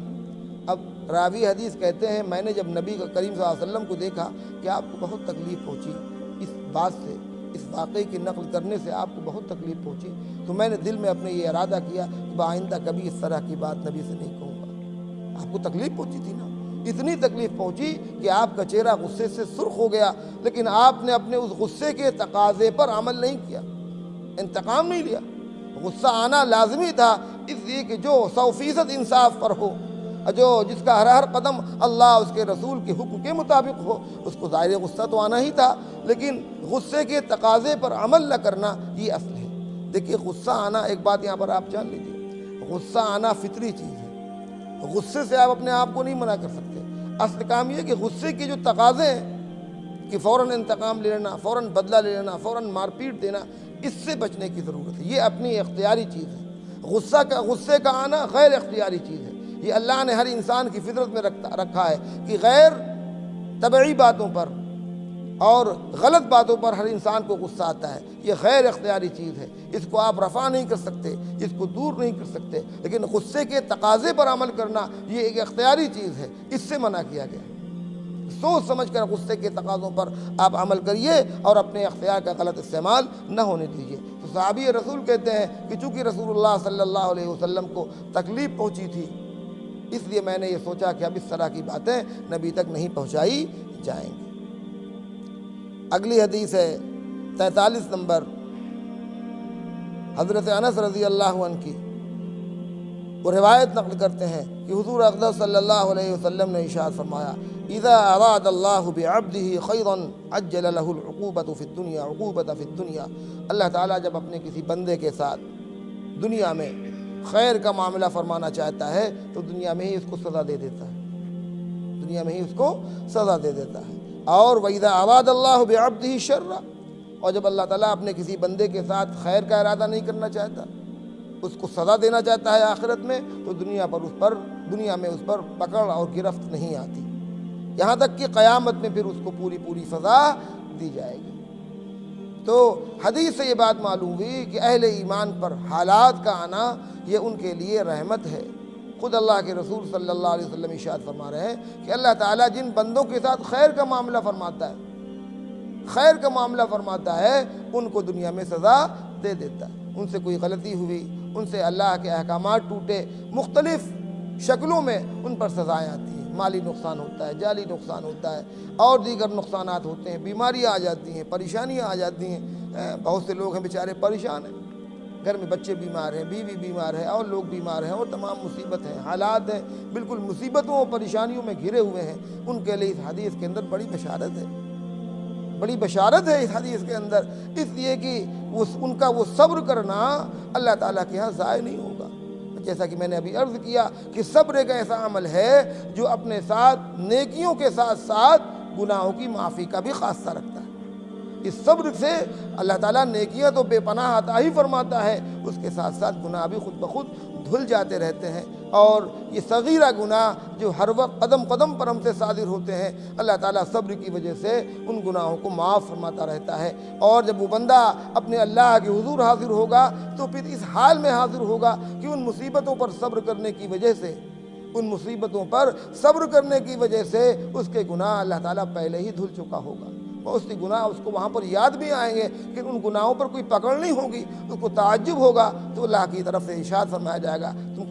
اب راوی حدیث کہتے ہیں میں نے جب نبی کریم صلی اللہ علیہ وسلم کو دیکھا کہ آپ کو بہت تکلیف پہنچی اس بات سے، اس واقعے کی نقل کرنے سے آپ کو بہت تکلیف پہنچی، تو میں نے دل میں اپنے یہ ارادہ کیا کہ آئندہ کبھی اس طرح کی بات نبی سے نہیں کہوں گا۔ آپ کو تکلیف پہنچی تھی نا، اتنی تکلیف پہنچی کہ آپ کا چہرہ غصے سے سرخ ہو گیا، لیکن آپ نے اپنے اس غصے کے تقاضے پر عمل نہیں کیا، انتقام نہیں لیا۔ غصہ آنا لازمی تھا اس لیے کہ جو 100% انصاف پر ہو، جس کا ہر قدم اللہ اس کے رسول کے حکم کے مطابق ہو، اس کو ظاہر غصہ تو آنا ہی تھا، لیکن غصے کے تقاضے پر عمل نہ کرنا یہ اصل ہے۔ دیکھیے غصہ آنا، ایک بات یہاں پر آپ جان لیجیے، غصہ آنا فطری چیز ہے، غصے سے آپ اپنے آپ کو نہیں منع کر سکتے۔ اصل کام یہ کہ غصے کے جو تقاضے ہیں کہ فوراً انتقام لے لینا، فوراً بدلہ لے لینا، فوراً مار پیٹ دینا، اس سے بچنے کی ضرورت ہے۔ یہ اپنی اختیاری چیز ہے۔ غصے کا آنا غیر اختیاری چیز ہے۔ یہ اللہ نے ہر انسان کی فطرت میں رکھا ہے کہ غیر طبعی باتوں پر اور غلط باتوں پر ہر انسان کو غصہ آتا ہے، یہ غیر اختیاری چیز ہے، اس کو آپ رفع نہیں کر سکتے، اس کو دور نہیں کر سکتے، لیکن غصے کے تقاضے پر عمل کرنا یہ ایک اختیاری چیز ہے، اس سے منع کیا گیا۔ سوچ سمجھ کر غصے کے تقاضوں پر آپ عمل کریے اور اپنے اختیار کا غلط استعمال نہ ہونے دیجیے۔ تو صحابی رسول کہتے ہیں کہ چونکہ رسول اللہ صلی اللہ علیہ وسلم کو تکلیف پہنچی تھی، اس لیے میں نے یہ سوچا کہ اب اس طرح کی باتیں نبی تک نہیں پہنچائی جائیں گی۔ اگلی حدیث ہے 43 نمبر، حضرت انس رضی اللہ عنہ کی وہ روایت نقل کرتے ہیں کہ حضور اقدس صلی اللہ علیہ وسلم نے ارشاد فرمایا اذا اراد اللہ بعبده خیرا عجل له العقوبۃ فی الدنیا عقوبۃ فی الدنیا، اللہ تعالیٰ جب اپنے کسی بندے کے ساتھ دنیا میں خیر کا معاملہ فرمانا چاہتا ہے تو دنیا میں ہی اس کو سزا دے دیتا ہے، دنیا میں ہی اس کو سزا دے دیتا ہے۔ اور وَإِذَا أَرَادَ اللَّهُ بِعَبْدِهِ شَرًّا، اور جب اللہ تعالیٰ اپنے کسی بندے کے ساتھ خیر کا ارادہ نہیں کرنا چاہتا، اس کو سزا دینا چاہتا ہے آخرت میں، تو دنیا میں اس پر پکڑ اور گرفت نہیں آتی، یہاں تک کہ قیامت میں پھر اس کو پوری سزا دی جائے گی۔ تو حدیث سے یہ بات معلوم ہوئی کہ اہل ایمان پر حالات کا آنا یہ ان کے لیے رحمت ہے۔ خود اللہ کے رسول صلی اللہ علیہ وسلم ارشاد فرما رہے ہیں کہ اللہ تعالیٰ جن بندوں کے ساتھ خیر کا معاملہ فرماتا ہے ان کو دنیا میں سزا دے دیتا ہے۔ ان سے کوئی غلطی ہوئی، ان سے اللہ کے احکامات ٹوٹے، مختلف شکلوں میں ان پر سزائیں آتی ہیں، مالی نقصان ہوتا ہے، جالی نقصان ہوتا ہے، اور دیگر نقصانات ہوتے ہیں، بیماریاں آ جاتی ہیں، پریشانیاں آ جاتی ہیں۔ بہت سے لوگ ہیں بیچارے پریشان ہیں، گھر میں بچے بیمار ہیں، بیوی بیمار ہے، اور لوگ بیمار ہیں، اور تمام مصیبت ہیں، حالات ہیں بالکل مصیبتوں اور پریشانیوں میں گھرے ہوئے ہیں۔ ان کے لیے اس حدیث کے اندر بڑی بشارت ہے اس حدیث کے اندر، اس لیے کہ ان کا وہ صبر کرنا اللہ تعالیٰ کے ہاں ضائع نہیں ہوگا۔ جیسا کہ میں نے ابھی عرض کیا کہ صبر ایک ایسا عمل ہے جو اپنے ساتھ نیکیوں کے ساتھ ساتھ گناہوں کی معافی کا بھی خاصہ رکھتا ہے۔ اس صبر سے اللہ تعالیٰ نیکیاں تو بے پناہ عطا ہی فرماتا ہے، اس کے ساتھ ساتھ گناہ بھی خود بخود دھل جاتے رہتے ہیں، اور یہ صغیرہ گناہ جو ہر وقت قدم قدم پر ہم سے صادر ہوتے ہیں، اللہ تعالیٰ صبر کی وجہ سے ان گناہوں کو معاف فرماتا رہتا ہے۔ اور جب وہ بندہ اپنے اللہ کے حضور حاضر ہوگا تو پھر اس حال میں حاضر ہوگا کہ ان مصیبتوں پر صبر کرنے کی وجہ سے اس کے گناہ اللہ تعالیٰ پہلے ہی دھل چکا ہوگا، بہت سی گناہ اس کو وہاں پر یاد بھی آئیں گے، لیکن ان گناہوں پر کوئی پکڑ نہیں ہوگی، اس کو تعجب ہوگا، تو اللہ کی طرف سے ارشاد فرمایا جائے گا تم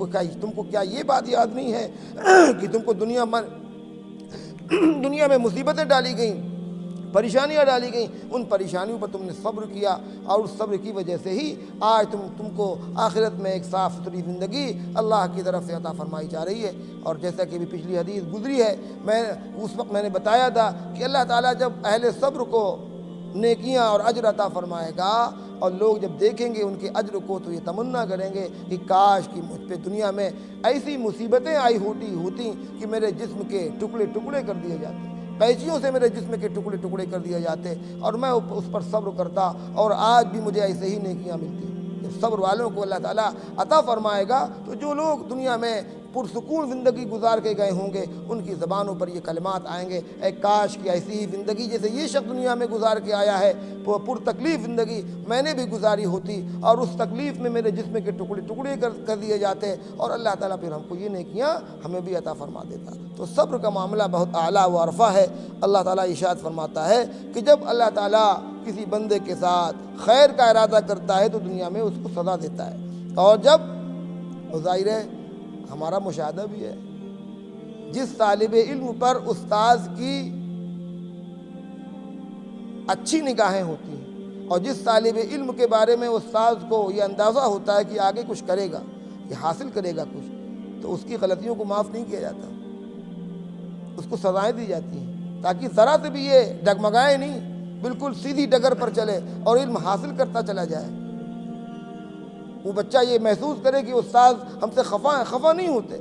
کو کیا یہ بات یاد نہیں ہے کہ تم کو دنیا میں مصیبتیں ڈالی گئیں، پریشانیاں ڈالی گئیں، ان پریشانیوں پر تم نے صبر کیا، اور اس صبر کی وجہ سے ہی آج تم کو آخرت میں ایک صاف ستھری زندگی اللہ کی طرف سے عطا فرمائی جا رہی ہے۔ اور جیسا کہ بھی پچھلی حدیث گزری ہے، اس وقت میں نے بتایا تھا کہ اللہ تعالیٰ جب اہل صبر کو نیکیاں اور اجر عطا فرمائے گا، اور لوگ جب دیکھیں گے ان کے اجر کو تو یہ تمنا کریں گے کہ کاش کہ مجھ پہ دنیا میں ایسی مصیبتیں آئی ہوتی کہ میرے جسم کے ٹکڑے ٹکڑے کر دیے جاتے، قینچیوں سے میرے جسم کے ٹکڑے ٹکڑے کر دیے جاتے، اور میں اس پر صبر کرتا، اور آج بھی مجھے ایسے ہی نیکیاں ملتی۔ جب صبر والوں کو اللہ تعالیٰ عطا فرمائے گا تو جو لوگ دنیا میں پرسکون زندگی گزار کے گئے ہوں گے ان کی زبانوں پر یہ کلمات آئیں گے، اے کاش کی ایسی ہی زندگی جیسے یہ شخص دنیا میں گزار کے آیا ہے، پر تکلیف زندگی میں نے بھی گزاری ہوتی، اور اس تکلیف میں میرے جسم کے ٹکڑے ٹکڑے کر دیے جاتے، اور اللہ تعالیٰ پھر ہم کو یہ نیکیاں ہمیں بھی عطا فرما دیتا۔ تو صبر کا معاملہ بہت اعلیٰ و عرفہ ہے۔ اللہ تعالیٰ ارشاد فرماتا ہے کہ جب اللہ تعالیٰ کسی بندے کے ساتھ خیر کا ارادہ کرتا ہے تو دنیا میں اس کو سزا دیتا ہے، اور جب ظاہر ہے ہمارا مشاہدہ بھی ہے، جس طالب علم پر استاذ کی اچھی نگاہیں ہوتی ہیں، اور جس طالب علم کے بارے میں استاذ کو یہ اندازہ ہوتا ہے کہ آگے کچھ کرے گا، یہ حاصل کرے گا کچھ، تو اس کی غلطیوں کو معاف نہیں کیا جاتا، اس کو سزائیں دی جاتی ہیں تاکہ ذرا سے بھی یہ ڈگمگائے نہیں، بالکل سیدھی ڈگر پر چلے اور علم حاصل کرتا چلا جائے۔ وہ بچہ یہ محسوس کرے کہ استاذ ہم سے خفا نہیں ہوتے،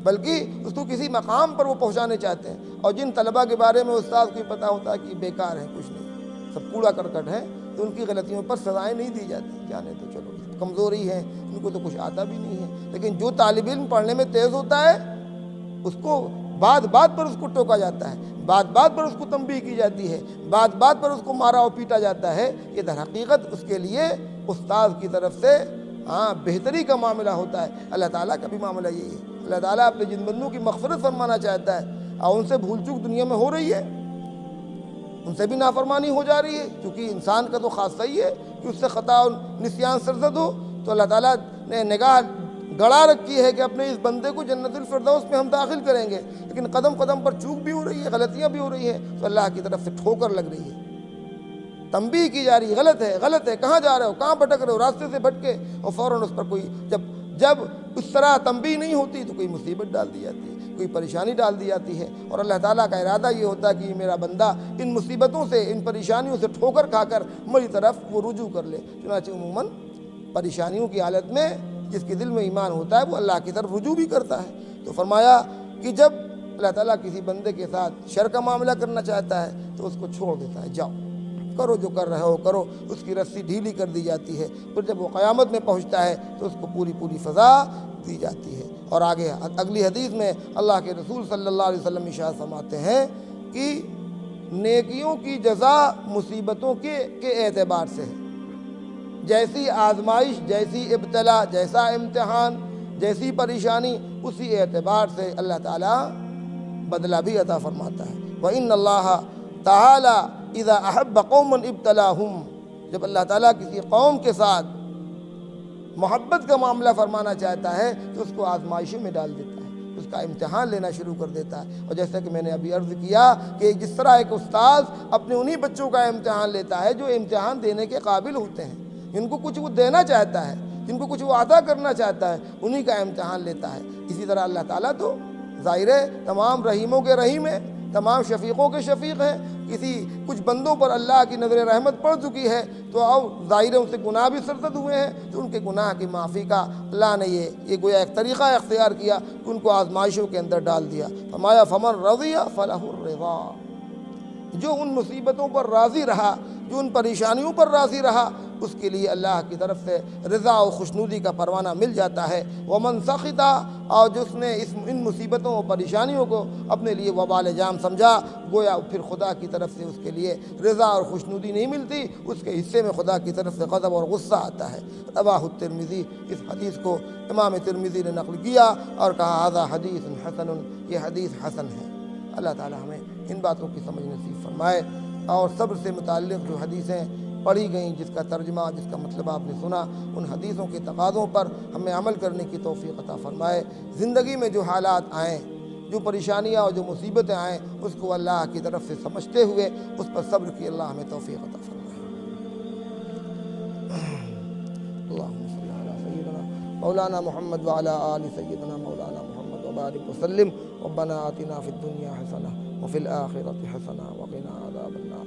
بلکہ اس کو کسی مقام پر وہ پہنچانے چاہتے ہیں۔ اور جن طلبہ کے بارے میں استاذ کو پتہ ہوتا ہے کہ بیکار ہیں، کچھ نہیں، سب کوڑا کرکٹ ہیں، تو ان کی غلطیوں پر سزائیں نہیں دی جاتی، جانے تو چلو کمزوری ہے، ان کو تو کچھ آتا بھی نہیں ہے۔ لیکن جو طالب علم پڑھنے میں تیز ہوتا ہے اس کو بات پر اس کو ٹوکا جاتا ہے، بات پر اس کو تنبیہ کی جاتی ہے، بات پر اس کو مارا اور پیٹا جاتا ہے، یہ در حقیقت اس کے لیے استاذ کی طرف سے بہتری کا معاملہ ہوتا ہے۔ اللہ تعالیٰ کا بھی معاملہ یہی ہے، اللہ تعالیٰ اپنے جن بندوں کی مغفرت فرمانا چاہتا ہے، اور ان سے بھول چوک دنیا میں ہو رہی ہے، ان سے بھی نافرمانی ہو جا رہی ہے، کیونکہ انسان کا تو خاصہ ہی ہے کہ اس سے خطا اور نسیان سرزد ہو، تو اللہ تعالیٰ نے نگاہ گڑا رکھی ہے کہ اپنے اس بندے کو جنت الفردوس میں ہم داخل کریں گے، لیکن قدم قدم پر چوک بھی ہو رہی ہے، غلطیاں بھی ہو رہی ہیں، تو اللہ کی طرف سے ٹھوکر لگ رہی ہے، تنبیہ کی جا رہی ہے، غلط ہے، کہاں جا رہے ہو، کہاں بھٹک رہے ہو، راستے سے بھٹکے، اور فوراً اس پر کوئی جب اس طرح تنبیہ نہیں ہوتی تو کوئی مصیبت ڈال دی جاتی ہے، کوئی پریشانی ڈال دی جاتی ہے، اور اللہ تعالیٰ کا ارادہ یہ ہوتا ہے کہ یہ میرا بندہ ان مصیبتوں سے، ان پریشانیوں سے ٹھوکر کھا کر میری طرف وہ رجوع کر لے۔ چنانچہ عموماً پریشانیوں کی حالت میں جس کے دل میں ایمان ہوتا ہے وہ اللہ کی طرف رجوع بھی کرتا ہے۔ تو فرمایا کہ جب اللہ تعالیٰ کسی بندے کے ساتھ شر کا معاملہ کرنا چاہتا ہے تو اس کو چھوڑ دیتا ہے، جاؤ کرو جو کر رہے ہو کرو، اس کی رسی ڈھیلی کر دی جاتی ہے، پھر جب وہ قیامت میں پہنچتا ہے تو اس کو پوری سزا دی جاتی ہے۔ اور آگے اگلی حدیث میں اللہ کے رسول صلی اللہ علیہ وسلم ارشاد فرماتے ہیں کہ نیکیوں کی جزا مصیبتوں کے اعتبار سے ہے، جیسی آزمائش، جیسی ابتلا، جیسا امتحان، جیسی پریشانی، اسی اعتبار سے اللہ تعالیٰ بدلہ بھی عطا فرماتا ہے۔ وَإِنَّ اللَّهَ تَعَالَى اذا احب قوما ابتلاهم، جب اللہ تعالیٰ کسی قوم کے ساتھ محبت کا معاملہ فرمانا چاہتا ہے تو اس کو آزمائشوں میں ڈال دیتا ہے، اس کا امتحان لینا شروع کر دیتا ہے۔ اور جیسا کہ میں نے ابھی عرض کیا کہ جس طرح ایک استاذ اپنے انہی بچوں کا امتحان لیتا ہے جو امتحان دینے کے قابل ہوتے ہیں، جن کو کچھ وہ دینا چاہتا ہے، جن کو کچھ وہ عطا کرنا چاہتا ہے، انہی کا امتحان لیتا ہے، اسی طرح اللہ تعالیٰ تو ظاہر ہے تمام رحیموں کے رحیم ہے، تمام شفیقوں کے شفیق ہیں۔ کچھ بندوں پر اللہ کی نظر رحمت پڑ چکی ہے تو ظاہر ہے ان سے گناہ بھی سرزد ہوئے ہیں، تو ان کے گناہ کی معافی کا اللہ نے یہ گویا ایک طریقہ اختیار کیا کہ ان کو آزمائشوں کے اندر ڈال دیا۔ فرمایا فمن رضی فلہ الرضا، جو ان مصیبتوں پر راضی رہا، جو ان پریشانیوں پر راضی رہا، اس کے لیے اللہ کی طرف سے رضا و خوشنودی کا پروانہ مل جاتا ہے۔ ومن سخط، اور جس نے ان مصیبتوں و پریشانیوں کو اپنے لیے وبال جام سمجھا، گویا پھر خدا کی طرف سے اس کے لیے رضا اور خوشنودی نہیں ملتی، اس کے حصے میں خدا کی طرف سے غضب اور غصہ آتا ہے۔ رواہ الترمذی، اس حدیث کو امام ترمذی نے نقل کیا اور کہا ھذا حدیث حسن، یہ حدیث حسن ہے۔ اللہ تعالی ہمیں ان باتوں کی سمجھ نصیب فرمائے، اور صبر سے متعلق جو حدیثیں پڑھی گئیں، جس کا ترجمہ، جس کا مطلب آپ نے سنا، ان حدیثوں کے تقاضوں پر ہمیں عمل کرنے کی توفیق عطا فرمائے۔ زندگی میں جو حالات آئیں جو پریشانیاں اور جو مصیبتیں آئیں اس کو اللہ کی طرف سے سمجھتے ہوئے اس پر صبر کی اللہ ہمیں توفیق عطا فرمائے۔ اللہم صلی علی سیدنا مولانا محمد وعلی آل سیدنا مولانا محمد وبارک وسلم۔ ربنا آتنا فی الدنیا حسنہ وفی الآخرۃ حسنہ وقنا عذاب النار۔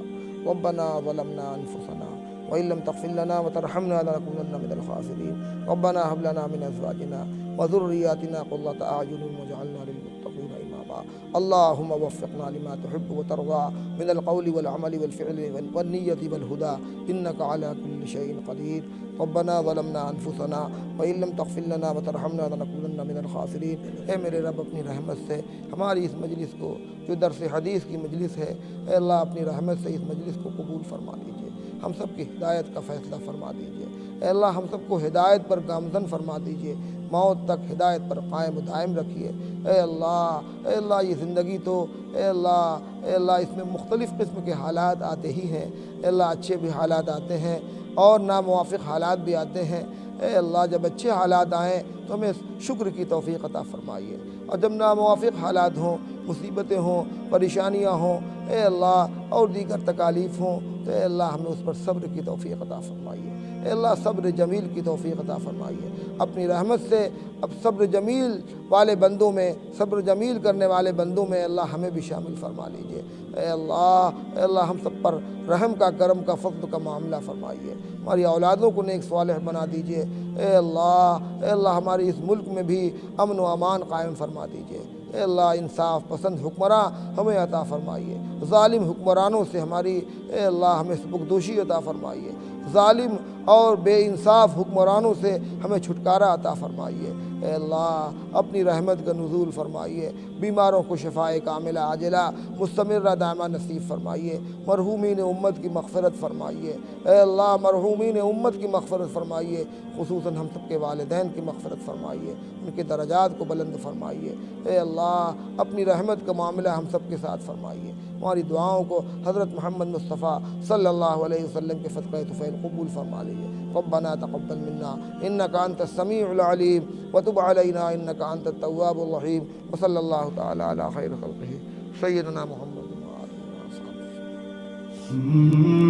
ربنا ظلمنا انفسنا وإن لم تغفر لنا وترحمنا لنكونن من الخاسرين۔ ربنا هب لنا من أزواجنا وذرياتنا قرة أعين واجعلنا للمتقين إماما۔ اللهم وفقنا لما تحب وترضى من القول والعمل والفعل والنية والهدى إنك على كل شيء قدير۔ ربنا ظلمنا أنفسنا وإن لم تغفر لنا وترحمنا لنكونن من الخاسرين۔ اے میرے رب اپنی رحمت سے ہماری اس مجلس کو جو درس حدیث کی مجلس ہے، اے اللہ اپنی رحمت سے اس مجلس کو قبول فرما لیجیے، ہم سب کی ہدایت کا فیصلہ فرما دیجیے۔ اے اللہ ہم سب کو ہدایت پر گامزن فرما دیجیے، موت تک ہدایت پر قائم و دائم رکھیے۔ اے اللہ یہ زندگی تو اے اللہ اس میں مختلف قسم کے حالات آتے ہی ہیں۔ اے اللہ اچھے بھی حالات آتے ہیں اور ناموافق حالات بھی آتے ہیں۔ اے اللہ جب اچھے حالات آئیں تو ہمیں شکر کی توفیق عطا فرمائیے، اور جب ناموافق حالات ہوں، مصیبتیں ہوں، پریشانیاں ہوں، اے اللہ اور دیگر تکالیف ہوں، تو اے اللہ ہمیں اس پر صبر کی توفیق عطا فرمائیے۔ اے اللہ صبر جمیل کی توفیق عطا فرمائیے اپنی رحمت سے۔ اب صبر جمیل والے بندوں میں، صبر جمیل کرنے والے بندوں میں اللہ ہمیں بھی شامل فرما لیجیے۔ اے اللہ ہم سب پر رحم کا، کرم کا، فضل کا معاملہ فرمائیے، ہماری اولادوں کو نیک صالح بنا دیجیے۔ اے اللہ ہماری اس ملک میں بھی امن و امان قائم فرما دیجیے۔ اے اللہ انصاف پسند حکمراں ہمیں عطا فرمائیے، ظالم حکمرانوں سے ہماری اے اللہ ہمیں سبکدوشی عطا فرمائیے، ظالم اور بے انصاف حکمرانوں سے ہمیں چھٹکارا عطا فرمائیے۔ اے اللہ اپنی رحمت کا نزول فرمائیے، بیماروں کو شفائے کاملہ عاجلہ مستمرہ دائمہ نصیب فرمائیے، مرحومین امت کی مغفرت فرمائیے۔ اے اللہ مرحومین امت کی مغفرت فرمائیے، خصوصاً ہم سب کے والدین کی مغفرت فرمائیے، ان کے درجات کو بلند فرمائیے۔ اے اللہ اپنی رحمت کا معاملہ ہم سب کے ساتھ فرمائیے، ہماری دعاؤں کو حضرت محمد مصطفیٰ صلی اللہ علیہ وسلم کے صدقہ طفیل قبول فرما لیجیے۔ ربنا تقبل منا انك انت السميع العليم وتب علينا انك انت التواب الرحيم، وصلى الله تعالى على خير خلقه سيدنا محمد وعلى اله وصحبه۔